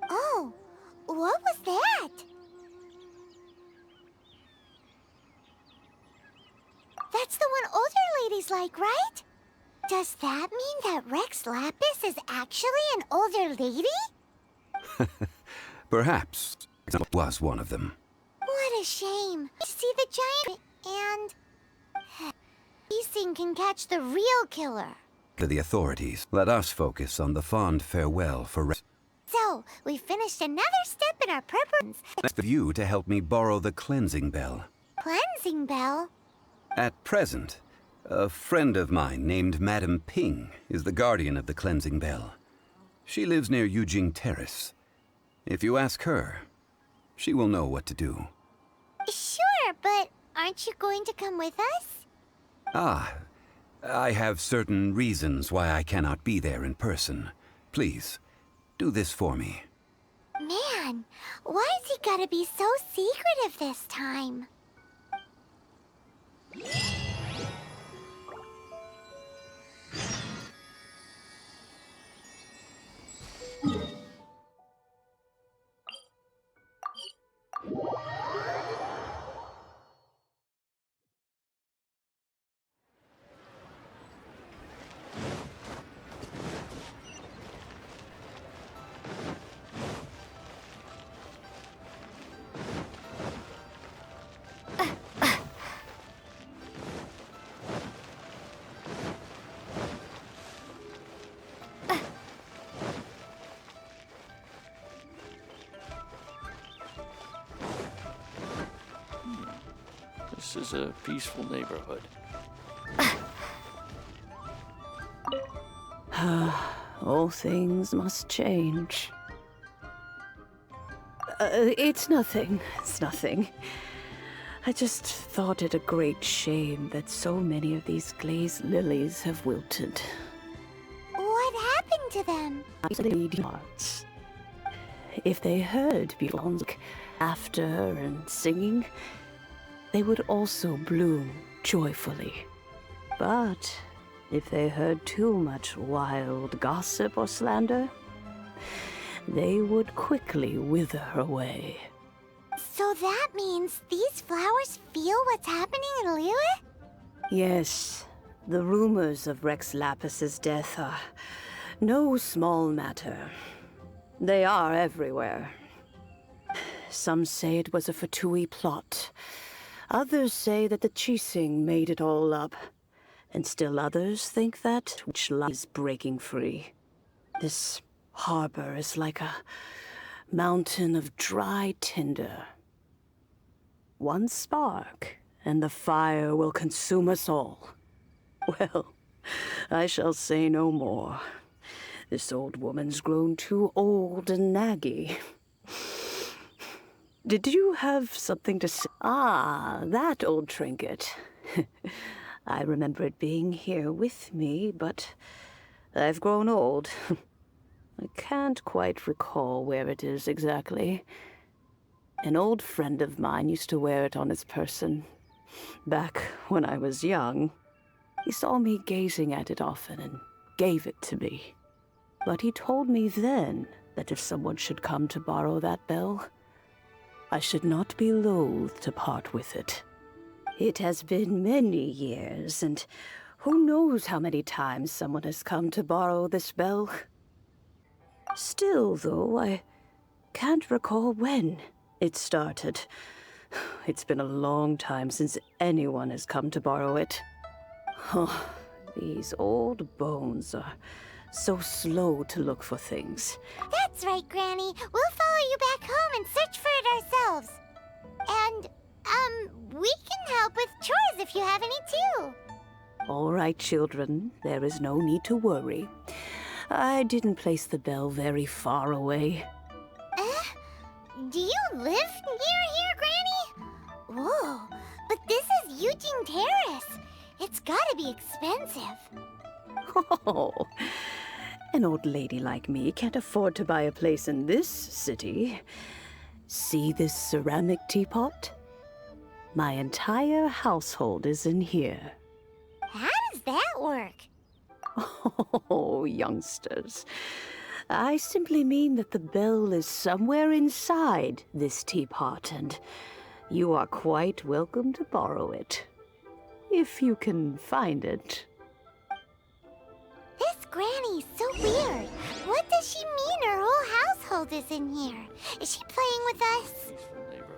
Oh, what was that? That's the one older ladies like, right? Does that mean that Rex Lapis is actually an older lady? Perhaps was one of them. What a shame. See the giant and... These can catch the real killer. To the authorities, let us focus on the fond farewell for Rex. So, we finished another step in our preparations. It's for you to help me borrow the cleansing bell. Cleansing bell? At present, a friend of mine named Madame Ping is the guardian of the cleansing bell. She lives near Yujing Terrace. If you ask her, she will know what to do. Sure, but aren't you going to come with us? Ah, I have certain reasons why I cannot be there in person. Please, do this for me. Man, why's he gotta be so secretive this time? This is a peaceful neighborhood. All things must change. It's nothing. It's nothing. I just thought it a great shame that so many of these glazed lilies have wilted. What happened to them? Hearts. If they heard people's laughter and singing, they would also bloom joyfully. But if they heard too much wild gossip or slander, they would quickly wither away. So that means these flowers feel what's happening in Liyue? Yes, the rumors of Rex Lapis's death are no small matter. They are everywhere. Some say it was a Fatui plot. Others say that the Qixing made it all up. And still others think that which lies breaking free. This harbor is like a mountain of dry tinder. One spark, and the fire will consume us all. Well, I shall say no more. This old woman's grown too old and naggy. Did you have something to say? Ah, that old trinket. I remember it being here with me, but I've grown old. I can't quite recall where it is exactly. An old friend of mine used to wear it on his person. Back when I was young, he saw me gazing at it often and gave it to me. But he told me then that if someone should come to borrow that bell, I should not be loath to part with it. It has been many years, and who knows how many times someone has come to borrow this bell. Still, though, I can't recall when it started. It's been a long time since anyone has come to borrow it. Oh, these old bones are so slow to look for things. That's right, Granny. We'll follow you back home and search for it ourselves. And, we can help with chores if you have any too. All right, children. There is no need to worry. I didn't place the bell very far away. Do you live near here, Granny? Whoa, but this is Eugene Terrace. It's gotta be expensive. Oh, an old lady like me can't afford to buy a place in this city. See this ceramic teapot? My entire household is in here. How does that work? Oh, youngsters. I simply mean that the bell is somewhere inside this teapot, and you are quite welcome to borrow it. If you can find it. This Granny's so weird. What does she mean her whole household is in here? Is she playing with us? Peaceful neighborhood.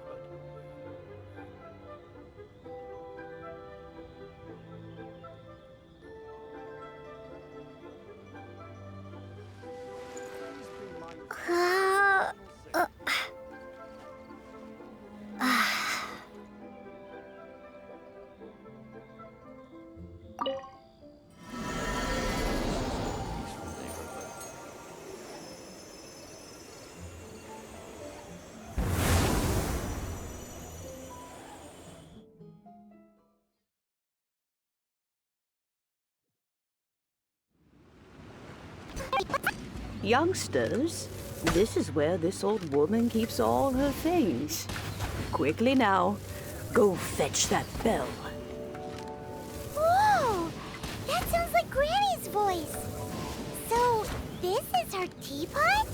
Youngsters, this is where this old woman keeps all her things. Quickly now, go fetch that bell. Whoa! That sounds like Granny's voice. So, this is her teapot?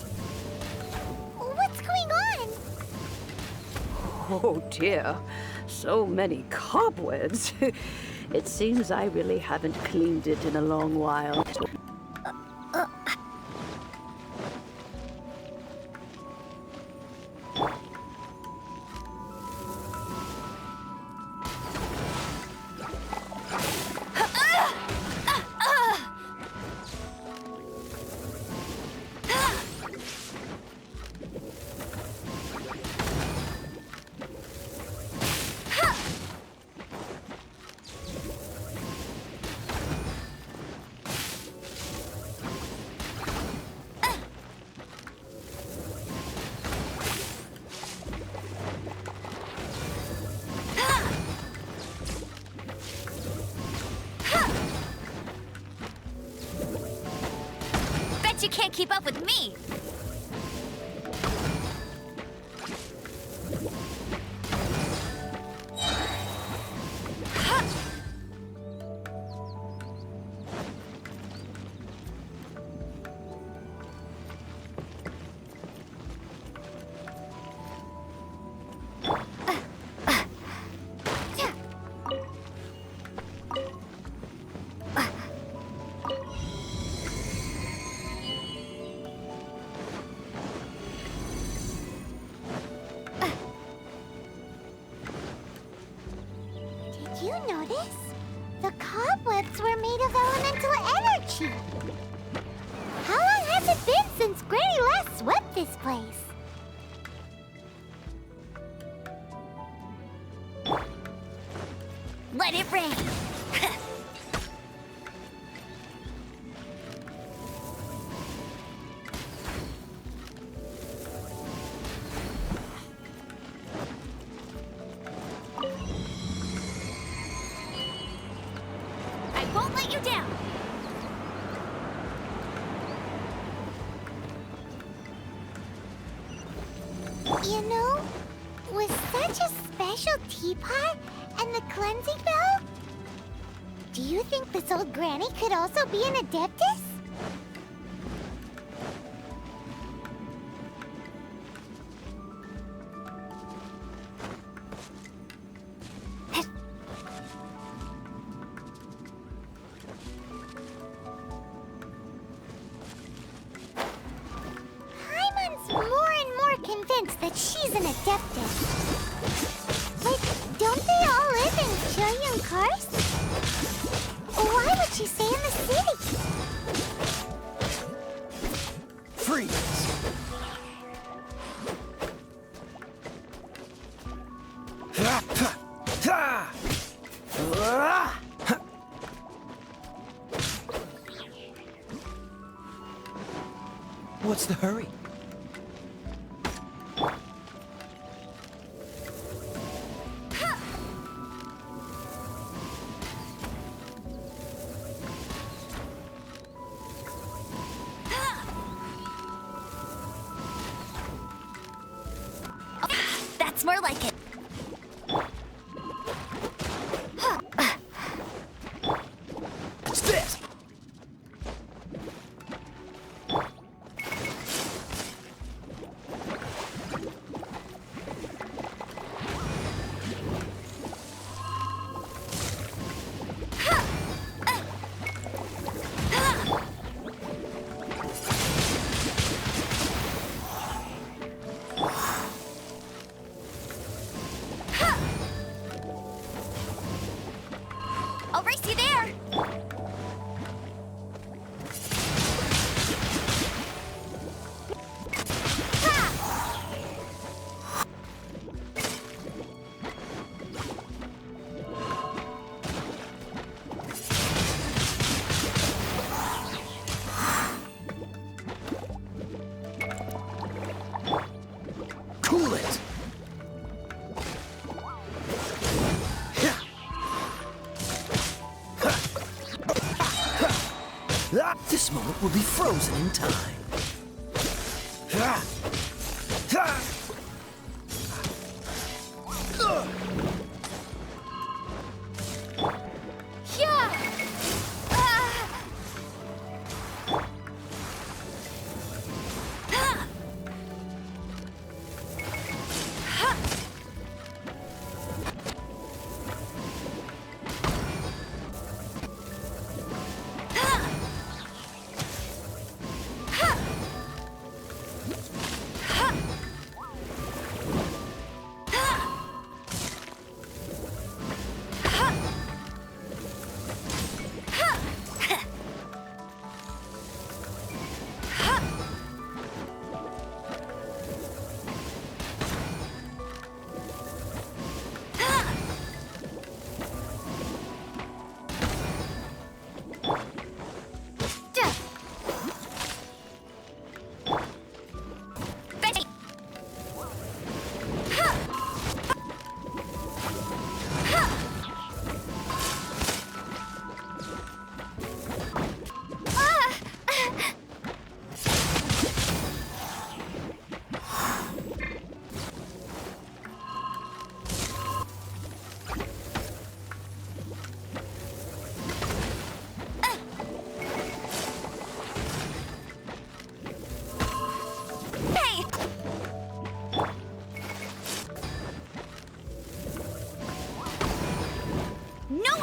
What's going on? Oh dear, so many cobwebs. It seems I really haven't cleaned it in a long while. You can't keep up with me! Did you notice? The cobwebs were made of elemental energy. How long has it been since Granny last swept this place? Let it rain! I won't let you down! You know, with such a special teapot and the cleansing bell, do you think this old granny could also be an adeptus? deceptive. But don't they all live in trillion cars? Why would she stay in the city? Freeze! What's the hurry? That's more like it. What's this? I'll race you there. Cool it! This moment will be frozen in time.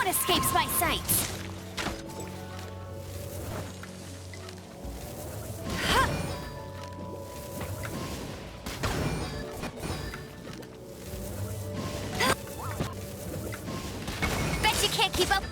Escapes my sight. Bet you can't keep up.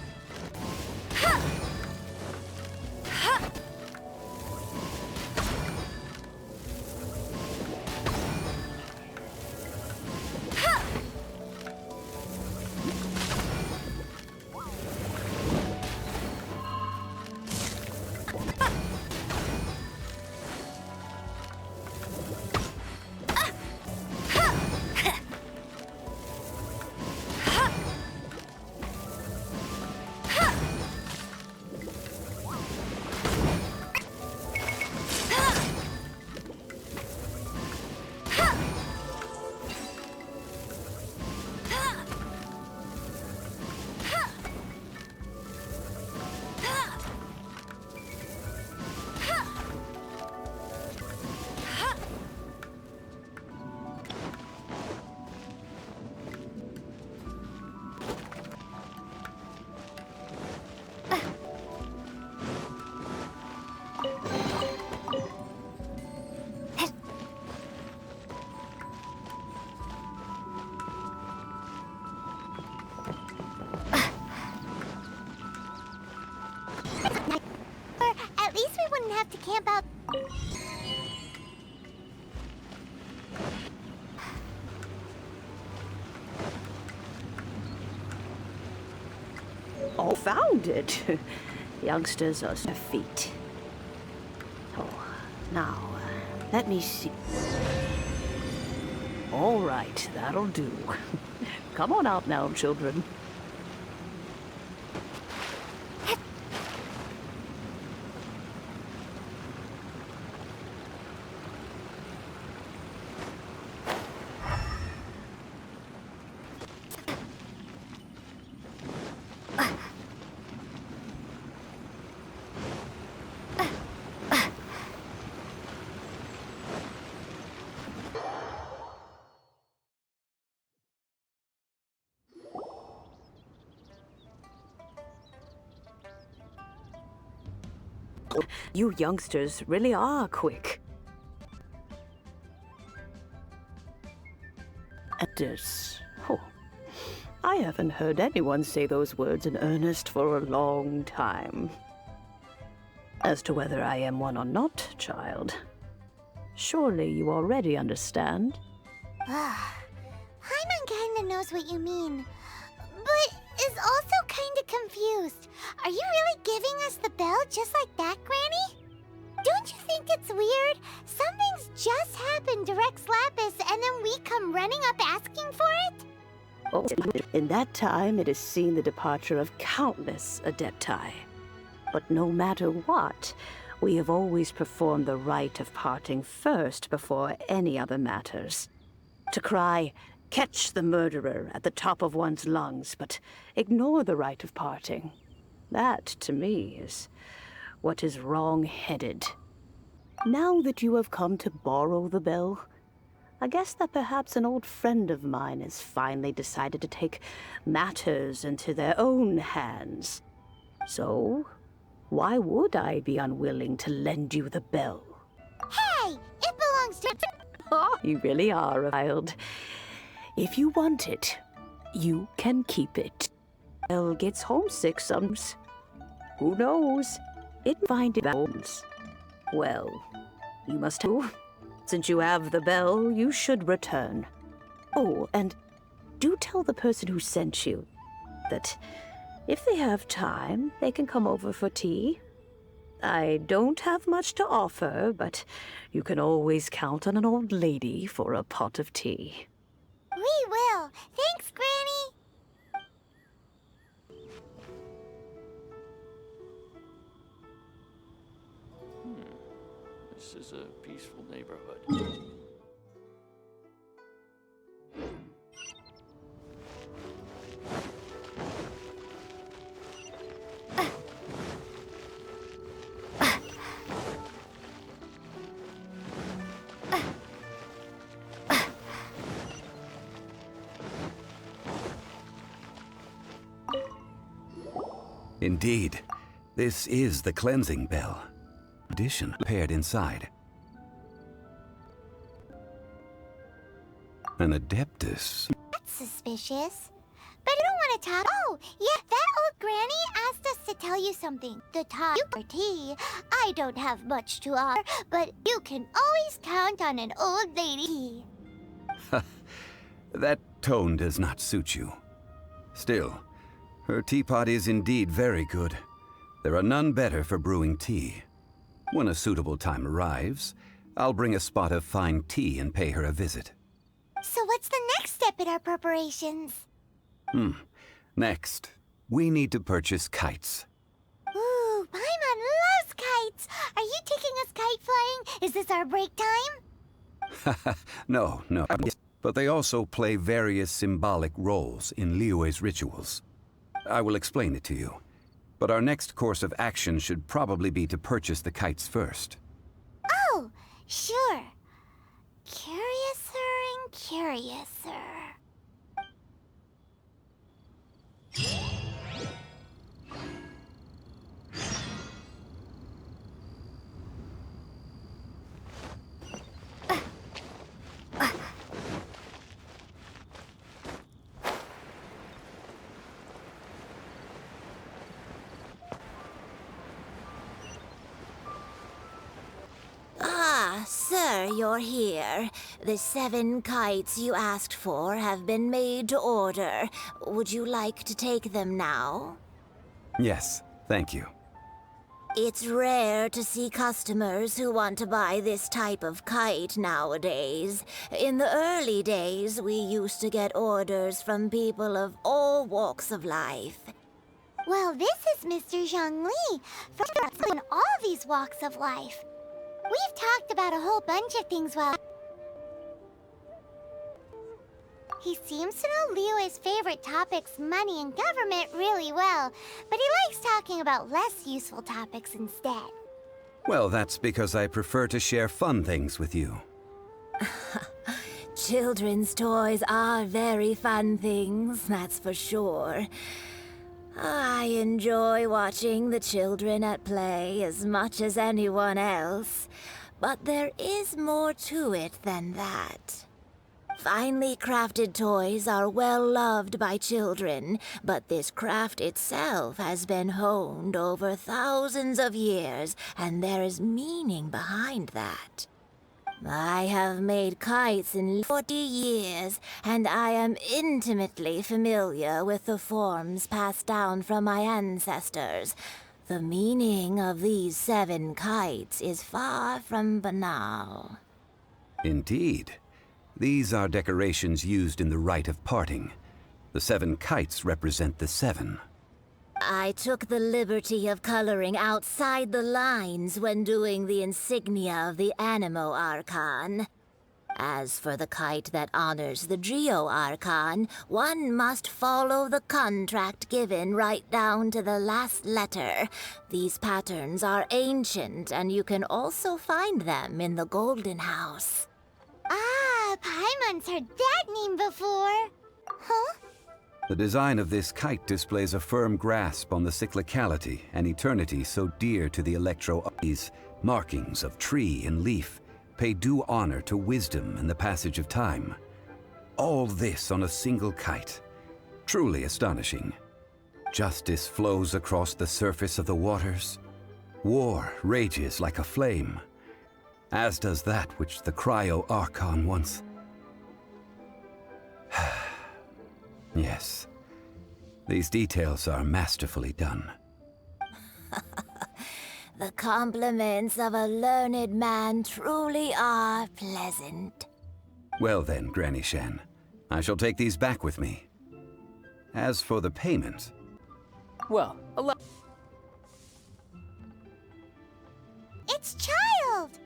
camp out. Oh, found it. Youngsters are their feet. Oh, now, let me see. All right, that'll do. Come on out now, children. You youngsters really are quick. Oh, I haven't heard anyone say those words in earnest for a long time. As to whether I am one or not, child, surely you already understand. Paimon kinda knows what you mean, but is also kinda confused. Are you really giving us the bell just like that, Granny? Don't you think it's weird? Something's just happened to Rex Lapis and then we come running up asking for it? Oh, in that time it has seen the departure of countless Adepti. But no matter what, we have always performed the rite of parting first before any other matters. To cry, "Catch the murderer," at the top of one's lungs, but ignore the rite of parting. That, to me, is what is wrong-headed. Now that you have come to borrow the bell, I guess that perhaps an old friend of mine has finally decided to take matters into their own hands. So, why would I be unwilling to lend you the bell? Hey! It belongs to... Oh, you really are a child. If you want it, you can keep it. Bell gets homesick sometimes. Who knows? It might find it bones. Well, you must do. Since you have the bell, you should return. Oh, and do tell the person who sent you that if they have time, they can come over for tea. I don't have much to offer, but you can always count on an old lady for a pot of tea. We will. Thanks, Granny. This is a peaceful neighborhood. Indeed, this is the cleansing bell. Addition prepared inside. An adeptus. That's suspicious. But I don't want to talk. Oh, yeah, that old granny asked us to tell you something. The time for tea. I don't have much to offer, but you can always count on an old lady. That tone does not suit you. Still, her teapot is indeed very good. There are none better for brewing tea. When a suitable time arrives, I'll bring a spot of fine tea and pay her a visit. So what's the next step in our preparations? Next, we need to purchase kites. Ooh, Paimon loves kites! Are you taking us kite flying? Is this our break time? No. But they also play various symbolic roles in Liyue's rituals. I will explain it to you. But our next course of action should probably be to purchase the kites first. Oh, sure. Curiouser and curiouser. sir, you're here. The 7 kites you asked for have been made to order. Would you like to take them now? Yes, thank you. It's rare to see customers who want to buy this type of kite nowadays. In the early days, we used to get orders from people of all walks of life. Well, this is Mr. Zhongli, from all these walks of life. We've talked about a whole bunch of things while... He seems to know Liyue's favorite topics, money and government, really well, but he likes talking about less useful topics instead. Well, that's because I prefer to share fun things with you. Children's toys are very fun things, that's for sure. I enjoy watching the children at play as much as anyone else, but there is more to it than that. Finely crafted toys are well loved by children, but this craft itself has been honed over thousands of years, and there is meaning behind that. I have made kites in 40 years, and I am intimately familiar with the forms passed down from my ancestors. The meaning of these 7 kites is far from banal. Indeed. These are decorations used in the rite of parting. The 7 kites represent the 7. I took the liberty of coloring outside the lines when doing the insignia of the Animo Archon. As for the kite that honors the Geo Archon, one must follow the contract given right down to the last letter. These patterns are ancient, and you can also find them in the Golden House. Ah, Paimon's heard that name before. Huh? The design of this kite displays a firm grasp on the cyclicality and eternity so dear to the Electro. These markings of tree and leaf pay due honor to wisdom and the passage of time. All this on a single kite. Truly astonishing. Justice flows across the surface of the waters. War rages like a flame, as does that which the Cryo Archon once... Yes, these details are masterfully done. The compliments of a learned man truly are pleasant. Well then, Granny Shan, I shall take these back with me. As for the payment... Well, It's Child!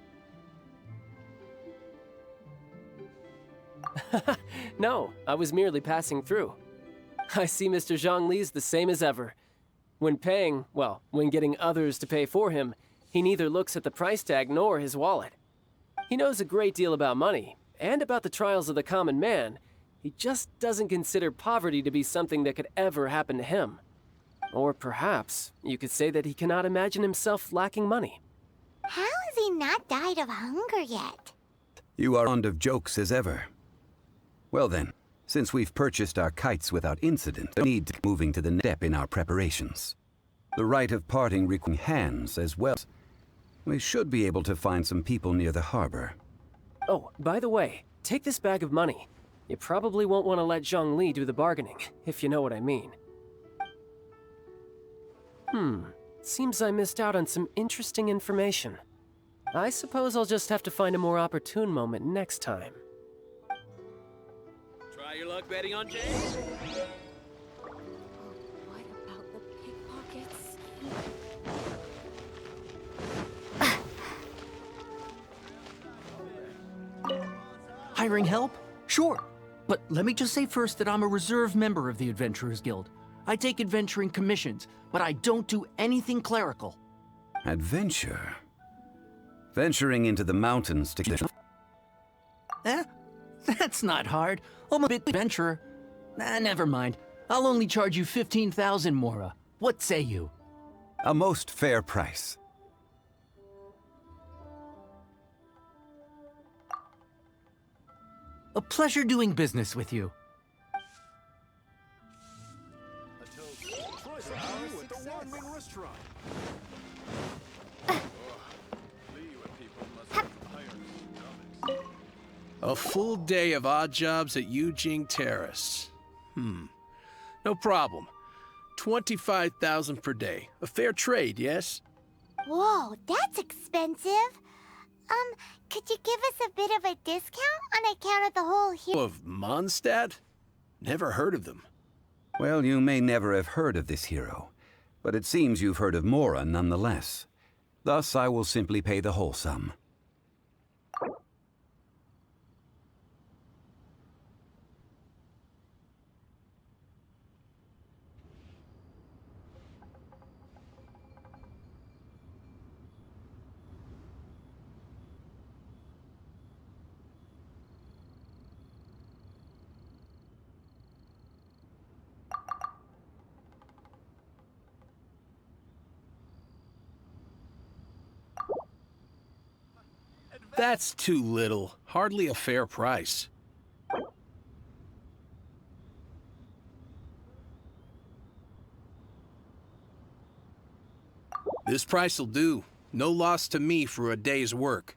No, I was merely passing through. I see Mr. Zhongli's the same as ever. When paying, well, when getting others to pay for him, he neither looks at the price tag nor his wallet. He knows a great deal about money, and about the trials of the common man. He just doesn't consider poverty to be something that could ever happen to him. Or perhaps you could say that he cannot imagine himself lacking money. How has he not died of hunger yet? You are fond of jokes as ever. Well then, since we've purchased our kites without incident, we need to be moving to the next step in our preparations. The rite of parting requires hands as well. We should be able to find some people near the harbor. Oh, by the way, take this bag of money. You probably won't want to let Zhongli do the bargaining, if you know what I mean. Seems I missed out on some interesting information. I suppose I'll just have to find a more opportune moment next time. Try your luck betting on Jade? What about the pickpockets? Hiring help? Sure. But let me just say first that I'm a reserve member of the Adventurers Guild. I take adventuring commissions, but I don't do anything clerical. Adventure? Venturing into the mountains to... That's not hard. I'm a bit adventurer. Never mind. I'll only charge you 15,000 Mora. What say you? A most fair price. A pleasure doing business with you. A full day of odd jobs at Eugene Terrace. No problem. 25,000 per day. A fair trade, yes? Whoa, that's expensive. Could you give us a bit of a discount on account of the whole here? Of Mondstadt? Never heard of them. Well, you may never have heard of this hero, but it seems you've heard of Mora nonetheless. Thus, I will simply pay the whole sum. That's too little. Hardly a fair price. This price'll do. No loss to me for a day's work.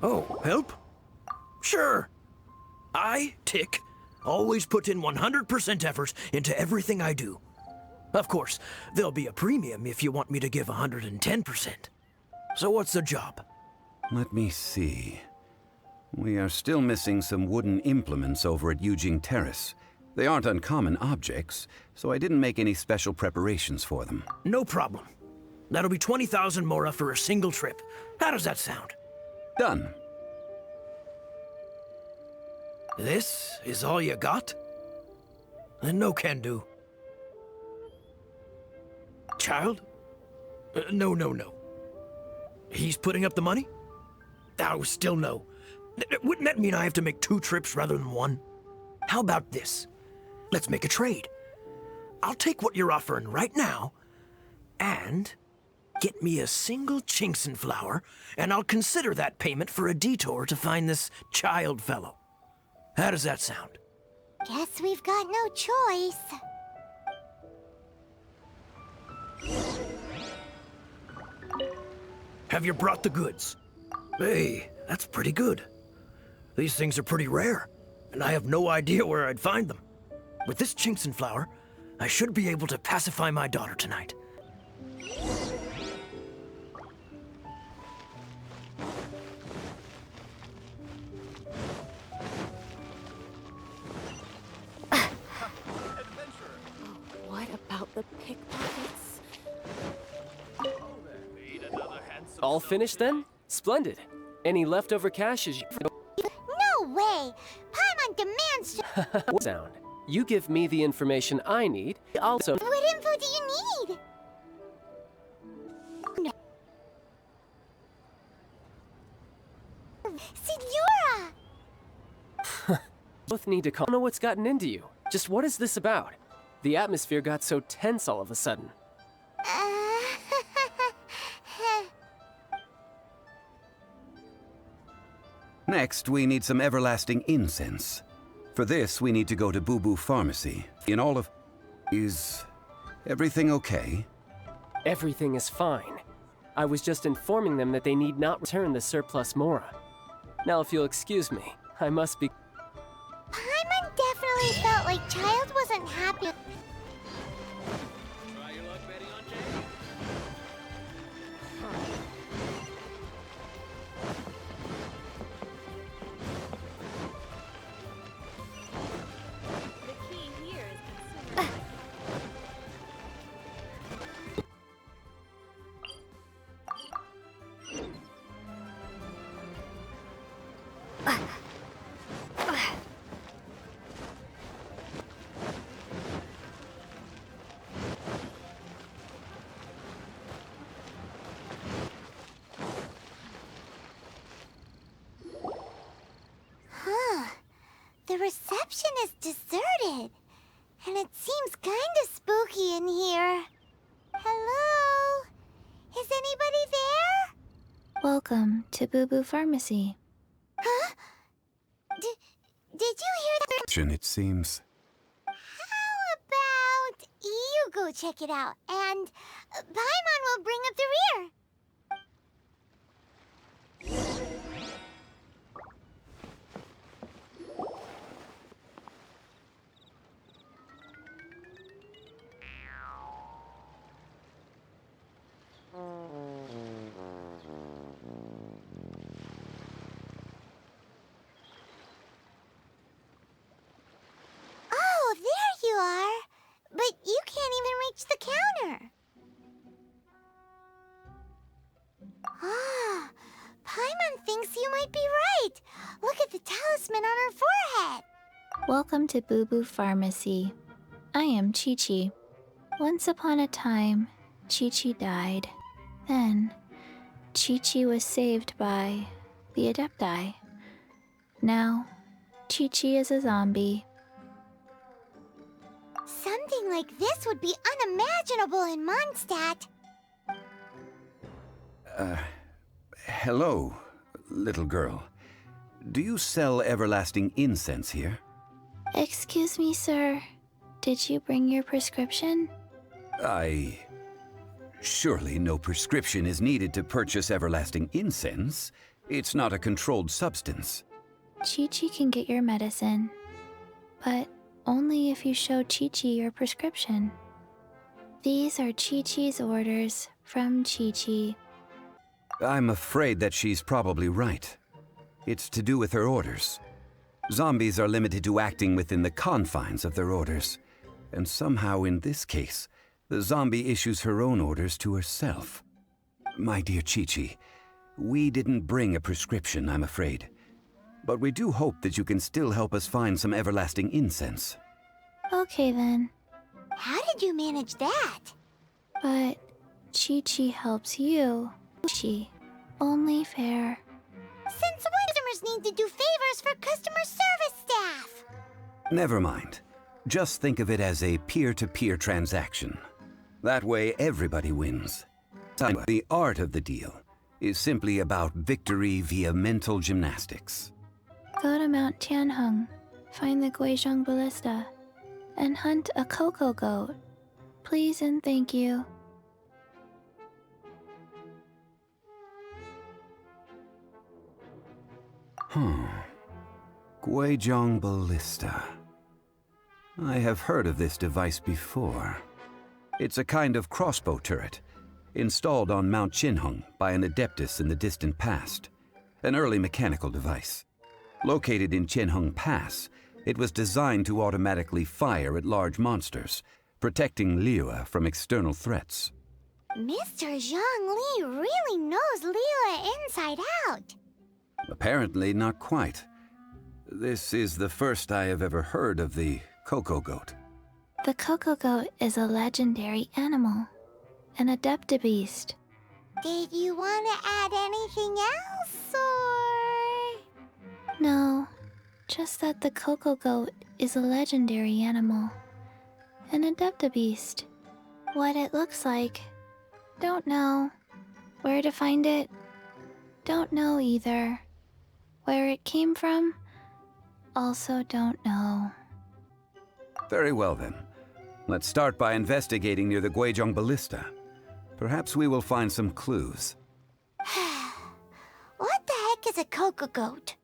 Oh, help? Sure. I, Tick, always put in 100% effort into everything I do. Of course, there'll be a premium if you want me to give 110%. So what's the job? Let me see. We are still missing some wooden implements over at Eugene Terrace. They aren't uncommon objects, so I didn't make any special preparations for them. No problem. That'll be 20,000 mora for a single trip. How does that sound? Done. This is all you got? Then no can do. Child? No. He's putting up the money? Oh, still no. Wouldn't that mean I have to make 2 trips rather than 1? How about this? Let's make a trade. I'll take what you're offering right now, and get me a single Chinxin flower, and I'll consider that payment for a detour to find this child fellow. How does that sound? Guess we've got no choice. Have you brought the goods? Hey, that's pretty good. These things are pretty rare, and I have no idea where I'd find them. With this Chinxin flower, I should be able to pacify my daughter tonight. What about the pickpockets? All finished then? Splendid. Any leftover cash is No way! Paimon demands to... sound. You give me the information I need. Also, What info do you need? Senora! both need to call. I don't know what's gotten into you. Just what is this about? The atmosphere got so tense all of a sudden. Next, we need some everlasting incense. For this, we need to go to Boo Boo Pharmacy. In all of... Is everything okay? Everything is fine. I was just informing them that they need not return the surplus mora. Now, if you'll excuse me, I must be... Paimon definitely felt like Child wasn't happy. Try your luck betting on Jade? The key here is considered. The reception is deserted, and it seems kinda spooky in here. Hello? Is anybody there? Welcome to Boo Boo Pharmacy. Huh? Did you hear that? It seems. check it out, and Paimon will bring up the rear. Oh, there you are. But you can't even reach the counter. Ah, Paimon thinks you might be right. Look at the talisman on her forehead. Welcome to Boo Boo Pharmacy. I am Chi-Chi. Once upon a time, Chi-Chi died. Then, Chi-Chi was saved by the Adepti. Now, Chi-Chi is a zombie. Something like this would be unimaginable in Mondstadt. Hello, little girl. Do you sell everlasting incense here? Excuse me, sir. Did you bring your prescription? Surely no prescription is needed to purchase everlasting incense. It's not a controlled substance. Chi-Chi can get your medicine, but only if you show Chi-Chi your prescription. These are Chi-Chi's orders from Chi-Chi. I'm afraid that she's probably right. It's to do with her orders. Zombies are limited to acting within the confines of their orders, and somehow in this case, the zombie issues her own orders to herself. My dear Chi-Chi, we didn't bring a prescription, I'm afraid. But we do hope that you can still help us find some everlasting incense. Okay then. How did you manage that? But Chi-Chi helps you. Chi, only fair. Since when customers need to do favors for customer service staff? Never mind. Just think of it as a peer-to-peer transaction. That way everybody wins. The art of the deal is simply about victory via mental gymnastics. Go to Mount Tianheng, find the Guizhong Ballista, and hunt a cocoa goat. Please and thank you. Guizhong Ballista. I have heard of this device before. It's a kind of crossbow turret, installed on Mount Tianheng by an adeptus in the distant past, an early mechanical device. Located in Tianheng Pass, it was designed to automatically fire at large monsters, protecting Liyue from external threats. Mr. Zhongli really knows Liyue inside out. Apparently not quite. This is the first I have ever heard of the cocoa goat. The cocoa goat is a legendary animal, an adeptabeast. Did you want to add anything else, or...? No, just that the cocoa goat is a legendary animal, an adeptabeast. What it looks like, don't know. Where to find it, don't know either. Where it came from, also don't know. Very well then. Let's start by investigating near the Guizhong Ballista. Perhaps we will find some clues. What the heck is a cocoa goat?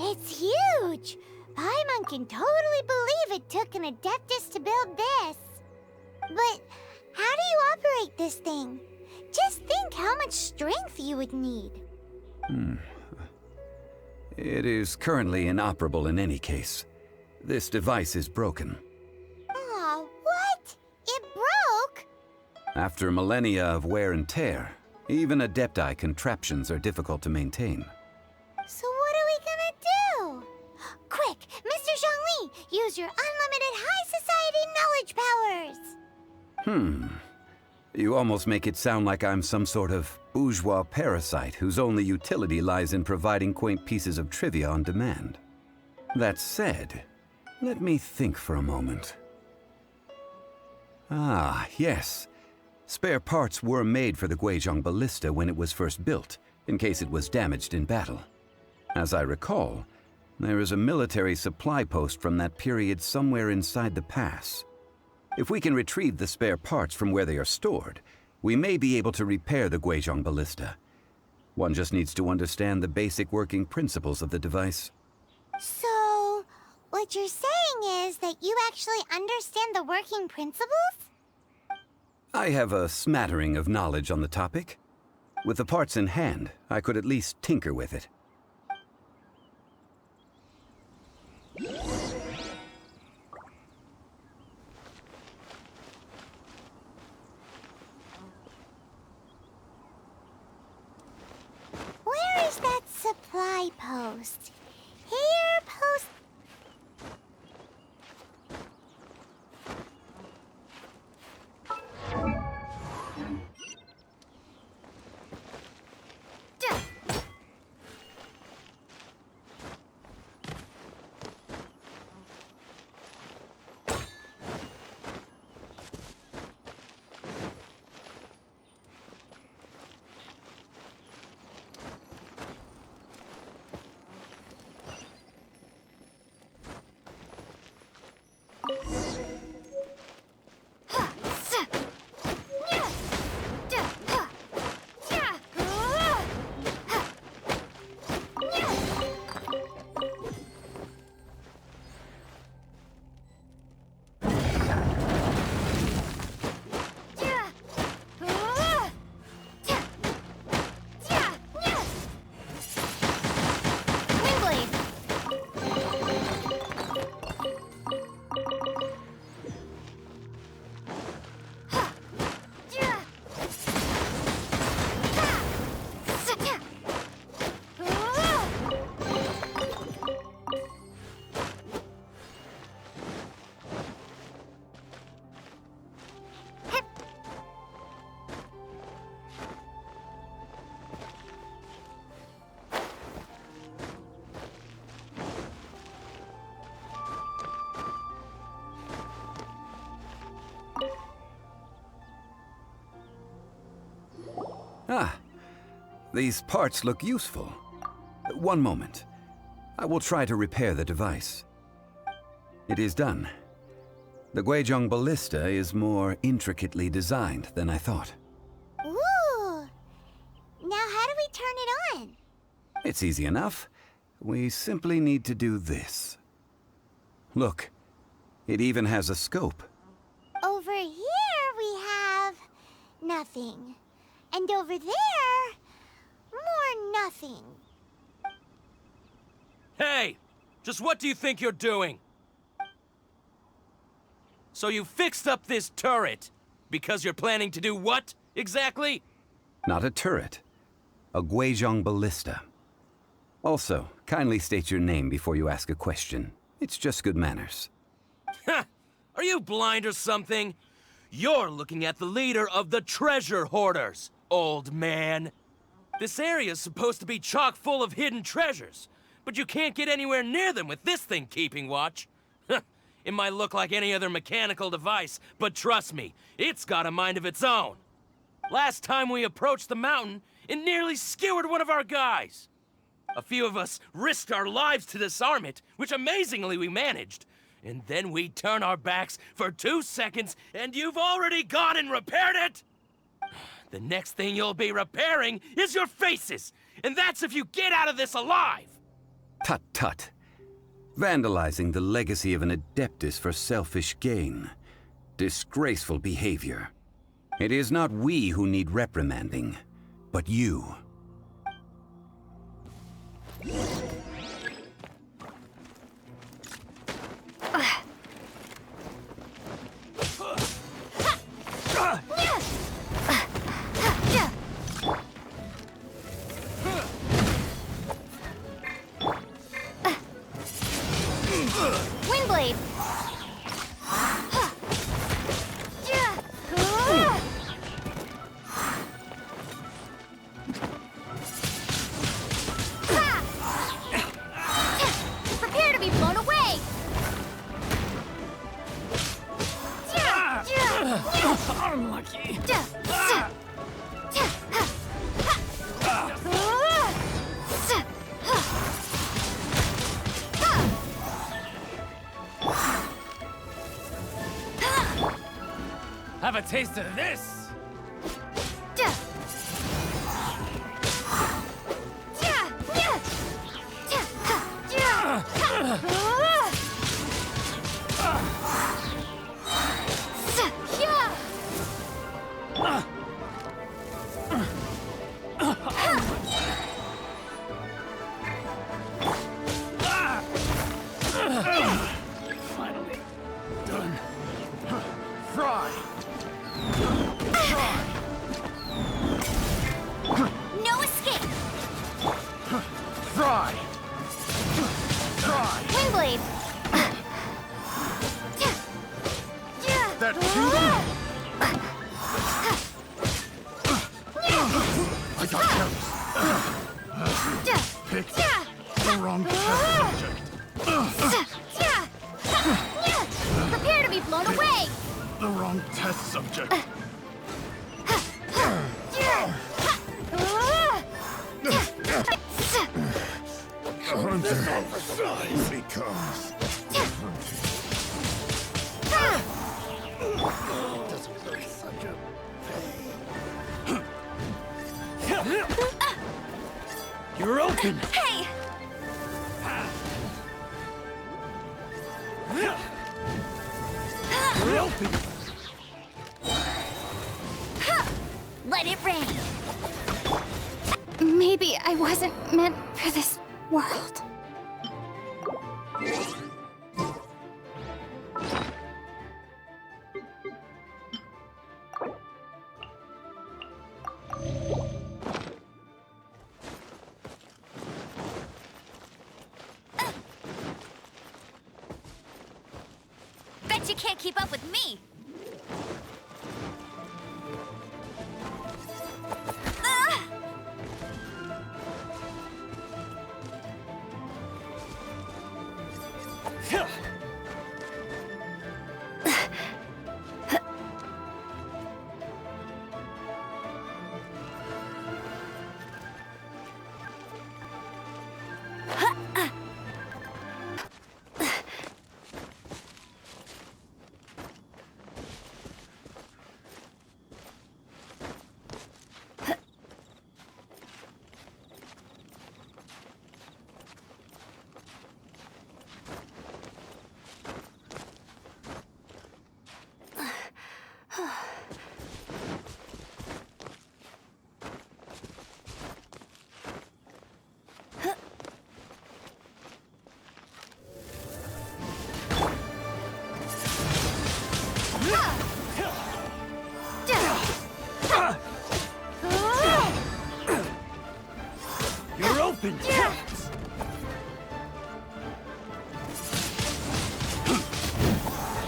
It's huge! Paimon can totally believe it took an adeptus to build this. But how do you operate this thing? Just think how much strength you would need. It is currently inoperable in any case. This device is broken. Aw, what? It broke? After millennia of wear and tear, even Adepti contraptions are difficult to maintain. So what are we gonna do? Quick, Mr. Zhongli, use your unlimited high society knowledge powers! You almost make it sound like I'm some sort of bourgeois parasite whose only utility lies in providing quaint pieces of trivia on demand. That said, let me think for a moment. Ah, yes. Spare parts were made for the Guizhong Ballista when it was first built, in case it was damaged in battle. As I recall, there is a military supply post from that period somewhere inside the pass. If we can retrieve the spare parts from where they are stored, we may be able to repair the Guizhong Ballista. One just needs to understand the basic working principles of the device. So, what you're saying is that you actually understand the working principles? I have a smattering of knowledge on the topic. With the parts in hand, I could at least tinker with it. Where is that supply post? Here, post... Ah, these parts look useful. One moment. I will try to repair the device. It is done. The Guizhong Ballista is more intricately designed than I thought. Ooh! Now how do we turn it on? It's easy enough. We simply need to do this. Look, it even has a scope. Over here we have... nothing. And over there... more nothing. Hey! Just what do you think you're doing? So you fixed up this turret because you're planning to do what, exactly? Not a turret. A Guizhong Ballista. Also, kindly state your name before you ask a question. It's just good manners. Ha! Are you blind or something? You're looking at the leader of the treasure hoarders, old man. This area's supposed to be chock full of hidden treasures, but you can't get anywhere near them with this thing keeping watch. It might look like any other mechanical device, but trust me, it's got a mind of its own. Last time we approached the mountain, it nearly skewered one of our guys. A few of us risked our lives to disarm it, which amazingly we managed. And then we turn our backs for 2 seconds, and you've already gone and repaired it! The next thing you'll be repairing is your faces! And that's if you get out of this alive! Tut tut. Vandalizing the legacy of an Adeptus for selfish gain. Disgraceful behavior. It is not we who need reprimanding, but you. Want a taste of this? Finally done. Fry. No escape! Fry. Fry. Windblade! That I got jealous. Picked the wrong subject. Prepare to be blown away! The wrong test subject. Hunter becomes. Doesn't look such a You're open! Hey! You're open! Let it rain! Maybe I wasn't meant for this world. Bet you can't keep up with me! You're open!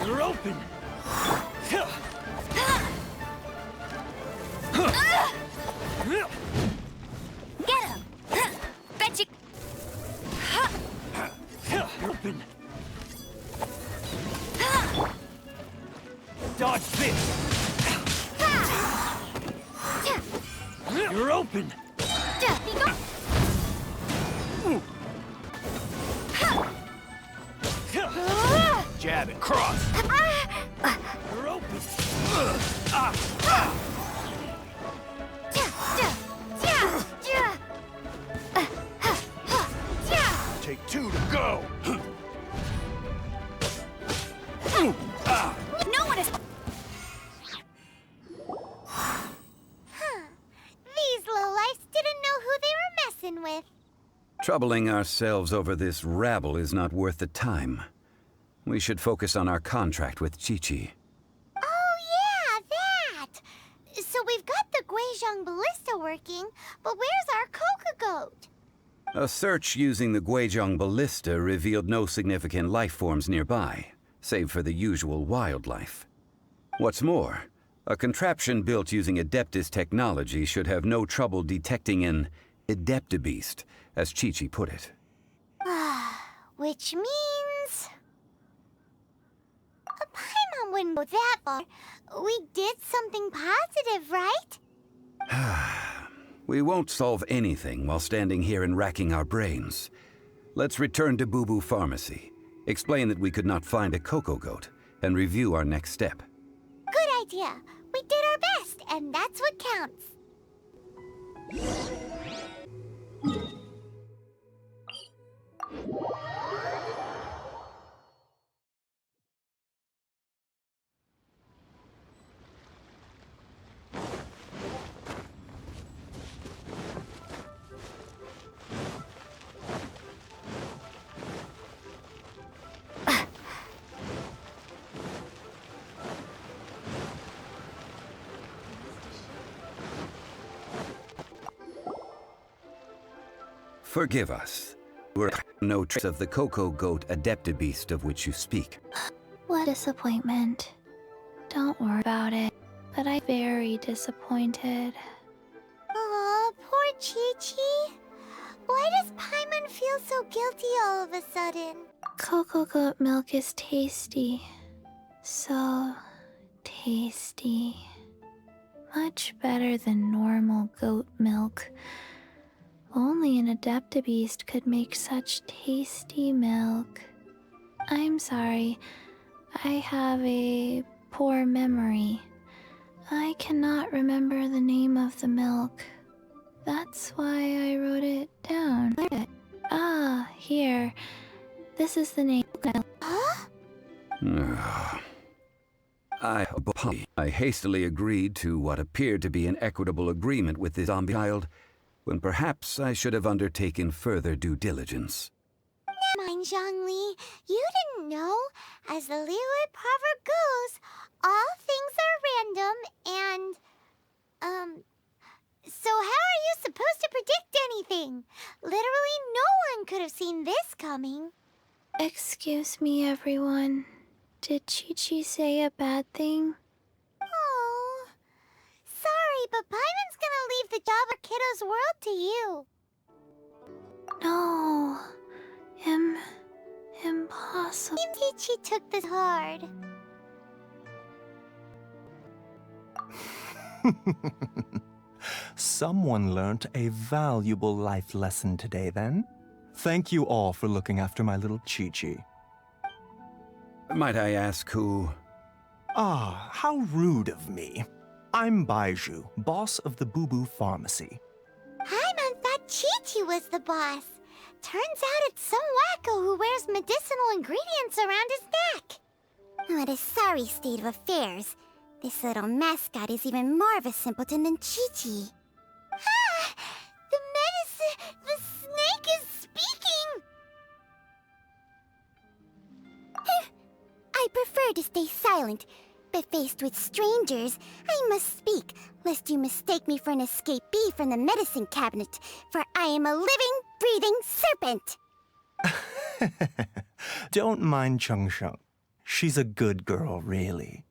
You're open! Get him! Bet you... You're open! Dodge this! You're open! Jab and cross! You're open! Take two to go. No one is... These lowlifes didn't know who they were messing with. Troubling ourselves over this rabble is not worth the time. We should focus on our contract with Chi-Chi. Oh, yeah, that! So we've got the Guizhong ballista working, but where's our coca goat? A search using the Guizhong ballista revealed no significant life forms nearby, save for the usual wildlife. What's more, a contraption built using Adeptus technology should have no trouble detecting an Adeptabeast, as Chi-Chi put it. Which means... A Paimon wouldn't go that far. We did something positive, right? We won't solve anything while standing here and racking our brains. Let's return to Boo Boo Pharmacy, explain that we could not find a cocoa goat, and review our next step. Good idea. We did our best, and that's what counts. Forgive us. We're no trace of the Cocoa Goat Adeptabeast of which you speak. What disappointment. Don't worry about it, but I'm very disappointed. Aw, poor Chi-Chi. Why does Paimon feel so guilty all of a sudden? Cocoa goat milk is tasty. So tasty. Much better than normal goat milk. Only an Adeptabeast could make such tasty milk. I'm sorry. I have a poor memory. I cannot remember the name of the milk. That's why I wrote it down. Ah, here. This is the name. Huh? I hastily agreed to what appeared to be an equitable agreement with this zombie child, when perhaps I should have undertaken further due diligence. Never mind, Zhongli. You didn't know. As the Liyue proverb goes, all things are random and, so how are you supposed to predict anything? Literally no one could have seen this coming. Excuse me, everyone. Did Chi-Chi say a bad thing? Oh, sorry, but Paimon's gonna leave the job of Kiddo's world to you. No. Impossible. Chi took this hard. Someone learnt a valuable life lesson today, then. Thank you all for looking after my little Chi-Chi. Might I ask who? Ah, how rude of me. I'm Baiju, boss of the Boo Boo Pharmacy. Paimon thought Chi was the boss. Turns out it's some wacko who wears medicinal ingredients around his neck. What a sorry state of affairs. This little mascot is even more of a simpleton than Chi-Chi. Ah! The snake is speaking! I prefer to stay silent, but faced with strangers, I must speak, lest you mistake me for an escapee from the medicine cabinet, for I am a living, breathing serpent! Don't mind Chung Sheng. She's a good girl, really.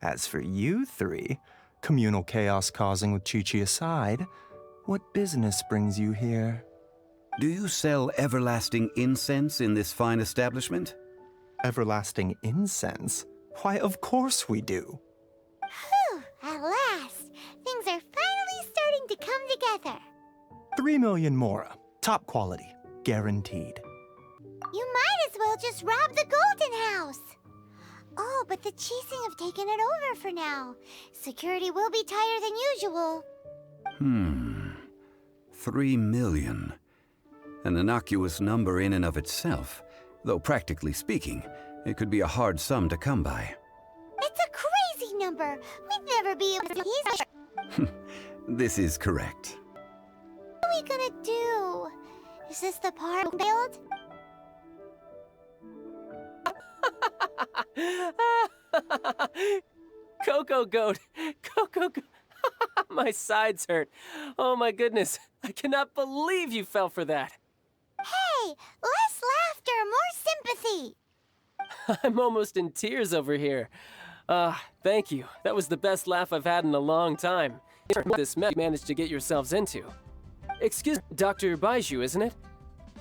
As for you three, communal chaos causing with Chi-Chi aside, what business brings you here? Do you sell everlasting incense in this fine establishment? Everlasting incense? Why, of course we do. Whew, at last. Things are finally starting to come together. 3 million mora. Top quality. Guaranteed. You might as well just rob the Golden House. Oh, but the Chising have taken it over for now. Security will be tighter than usual. 3 million. An innocuous number in and of itself, though practically speaking, it could be a hard sum to come by. It's a crazy number. We'd never be able to... This is correct. What are we gonna do? Is this the part build? Cocoa goat! Cocoa goat! My sides hurt. Oh my goodness. I cannot believe you fell for that. Hey, less laughter, more sympathy. I'm almost in tears over here. Thank you. That was the best laugh I've had in a long time. This mess you managed to get yourselves into. Excuse me, Dr. Baiju, isn't it?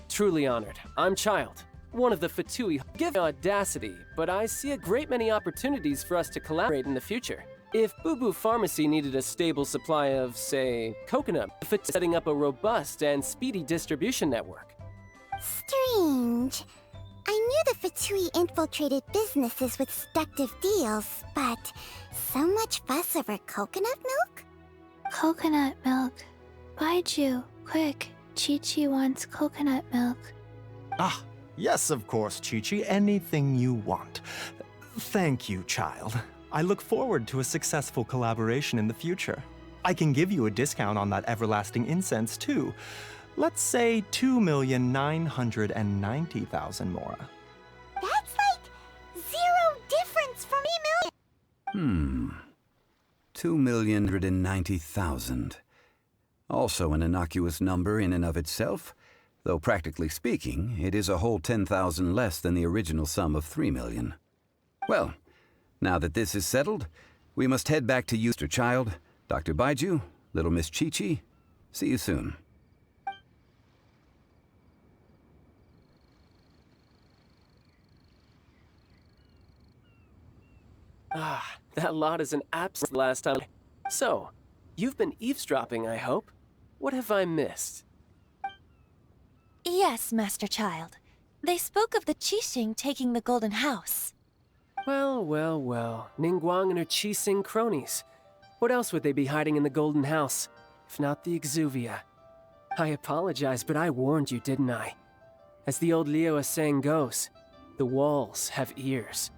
Truly honored. I'm Child, one of the Fatui. Give me audacity, but I see a great many opportunities for us to collaborate in the future. If Boo Boo Pharmacy needed a stable supply of, say, coconut, setting up a robust and speedy distribution network. Strange. I knew the Fatui infiltrated businesses with seductive deals, but so much fuss over coconut milk? Coconut milk. Baiju, quick. Chi-Chi wants coconut milk. Ah, yes, of course, Chi-Chi. Anything you want. Thank you, child. I look forward to a successful collaboration in the future. I can give you a discount on that everlasting incense, too. Let's say 2,990,000 mora. That's like 0 difference from 3 million. 2,190,000. Also an innocuous number in and of itself, though practically speaking, it is a whole 10,000 less than the original sum of 3 million. Well, now that this is settled, we must head back to you, Mr. Child, Dr. Baiju, little Miss Chi-Chi. See you soon. Ah, that lot is an absolute last time. So, you've been eavesdropping, I hope. What have I missed? Yes, Master Child. They spoke of the Qixing taking the Golden House. Well, well, well. Ningguang and her Qixing cronies. What else would they be hiding in the Golden House, if not the Exuvia? I apologize, but I warned you, didn't I? As the old Liyue saying goes, the walls have ears.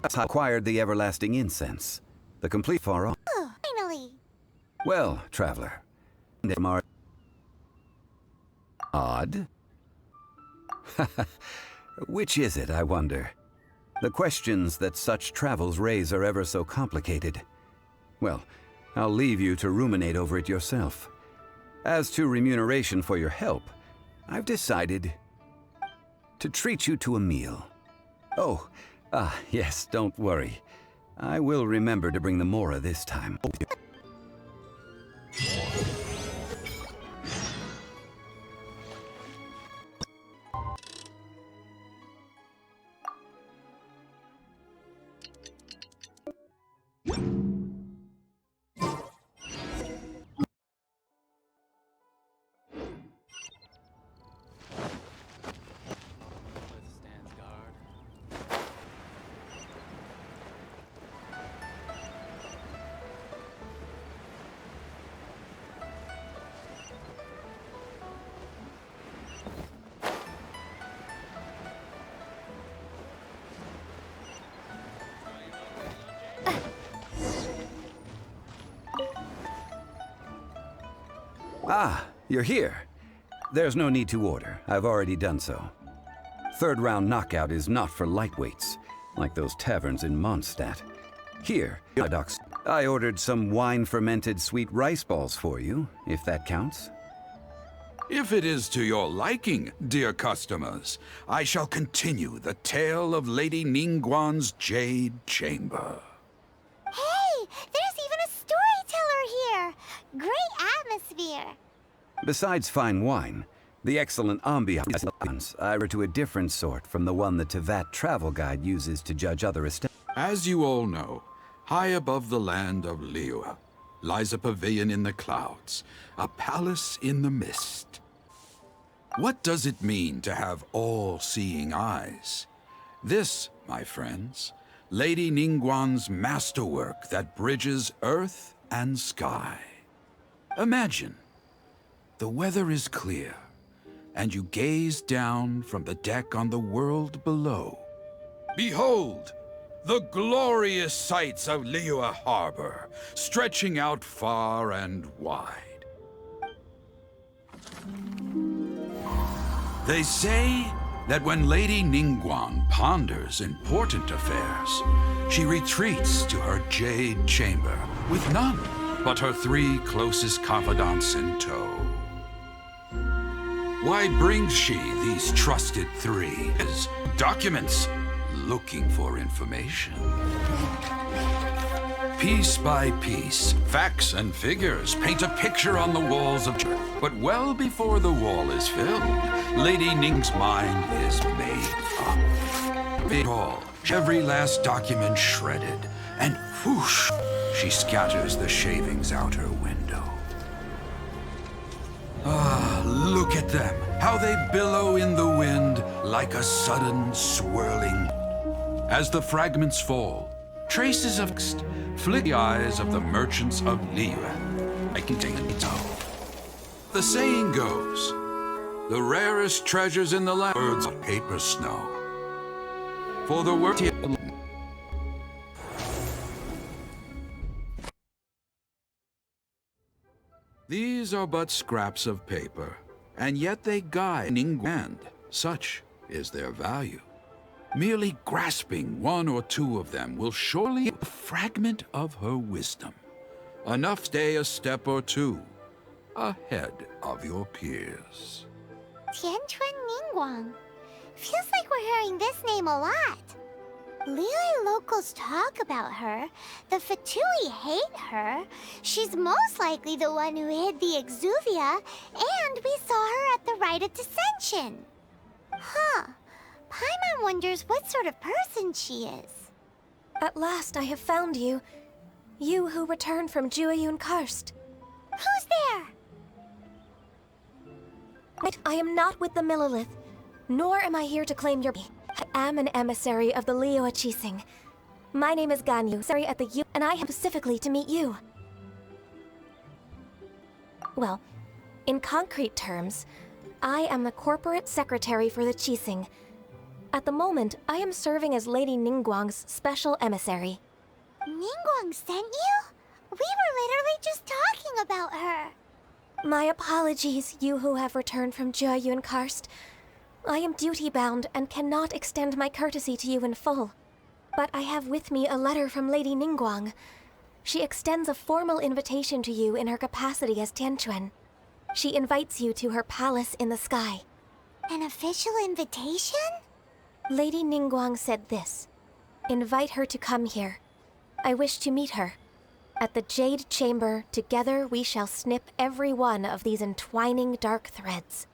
That's how I acquired the everlasting incense. The complete far off. Oh, finally. Well, traveler. Them are odd. Which is it, I wonder? The questions that such travels raise are ever so complicated. Well, I'll leave you to ruminate over it yourself. As to remuneration for your help, I've decided to treat you to a meal. Oh, yes, don't worry. I will remember to bring the mora this time. Ah, you're here. There's no need to order. I've already done so. Third round knockout is not for lightweights, like those taverns in Mondstadt. Here, I ordered some wine-fermented sweet rice balls for you, if that counts. If it is to your liking, dear customers, I shall continue the tale of Lady Ningguang's Jade Chamber. Hey, there's even a storyteller here. Great atmosphere. Besides fine wine, the excellent ambiance I refer to a different sort from the one the Teyvat travel guide uses to judge other estates. As you all know, high above the land of Liyue lies a pavilion in the clouds, a palace in the mist. What does it mean to have all-seeing eyes? This, my friends, Lady Ningguang's masterwork that bridges earth and sky. Imagine, the weather is clear, and you gaze down from the deck on the world below. Behold, the glorious sights of Liyue Harbor, stretching out far and wide. They say that when Lady Ningguang ponders important affairs, she retreats to her jade chamber with none but her 3 closest confidants in tow. Why brings she these trusted 3 as documents looking for information? Piece by piece, facts and figures paint a picture on the walls of... But well before the wall is filled, Lady Ning's mind is made up. It all, every last document shredded, and whoosh, she scatters the shavings out her window. Ah, look at them, how they billow in the wind like a sudden swirling. As the fragments fall, traces of flick the eyes of the merchants of Liyue. I can take it all. The saying goes, the rarest treasures in the land are paper snow. For the word these are but scraps of paper, and yet they guide Ningguang. Such is their value. Merely grasping 1 or 2 of them will surely be a fragment of her wisdom. Enough to stay a step or 2 ahead of your peers. Tianquan Ningguang. Feels like we're hearing this name a lot. Liyue locals talk about her. The Fatui hate her. She's most likely the one who hid the exuvia, and we saw her at the rite of dissension. Huh. Paimon wonders what sort of person she is. At last I have found you. You who returned from Jueyun Karst. Who's there? I am not with the Millelith, nor am I here to claim your... I am an emissary of the Liyue Qixing. My name is Ganyu, emissary at the U, and I am specifically to meet you. Well, in concrete terms, I am the corporate secretary for the Qixing. At the moment, I am serving as Lady Ningguang's special emissary. Ningguang sent you? We were literally just talking about her. My apologies, you who have returned from Jueyun Karst. I am duty-bound and cannot extend my courtesy to you in full. But I have with me a letter from Lady Ningguang. She extends a formal invitation to you in her capacity as Tianquan. She invites you to her palace in the sky. An official invitation? Lady Ningguang said this. Invite her to come here. I wish to meet her. At the Jade Chamber, together we shall snip every one of these entwining dark threads.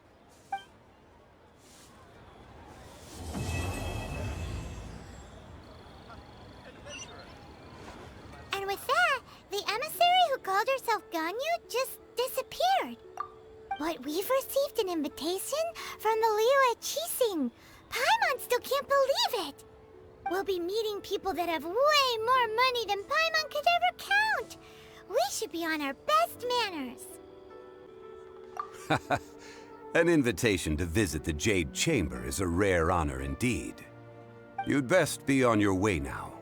And with that, the emissary who called herself Ganyu just disappeared. But we've received an invitation from the Liyue Qixing. Paimon still can't believe it. We'll be meeting people that have way more money than Paimon could ever count. We should be on our best manners. An invitation to visit the Jade Chamber is a rare honor indeed. You'd best be on your way now.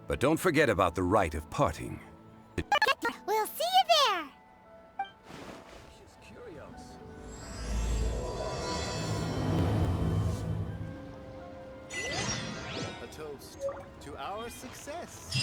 But don't forget about the rite of parting. We'll see you there. A toast to our success.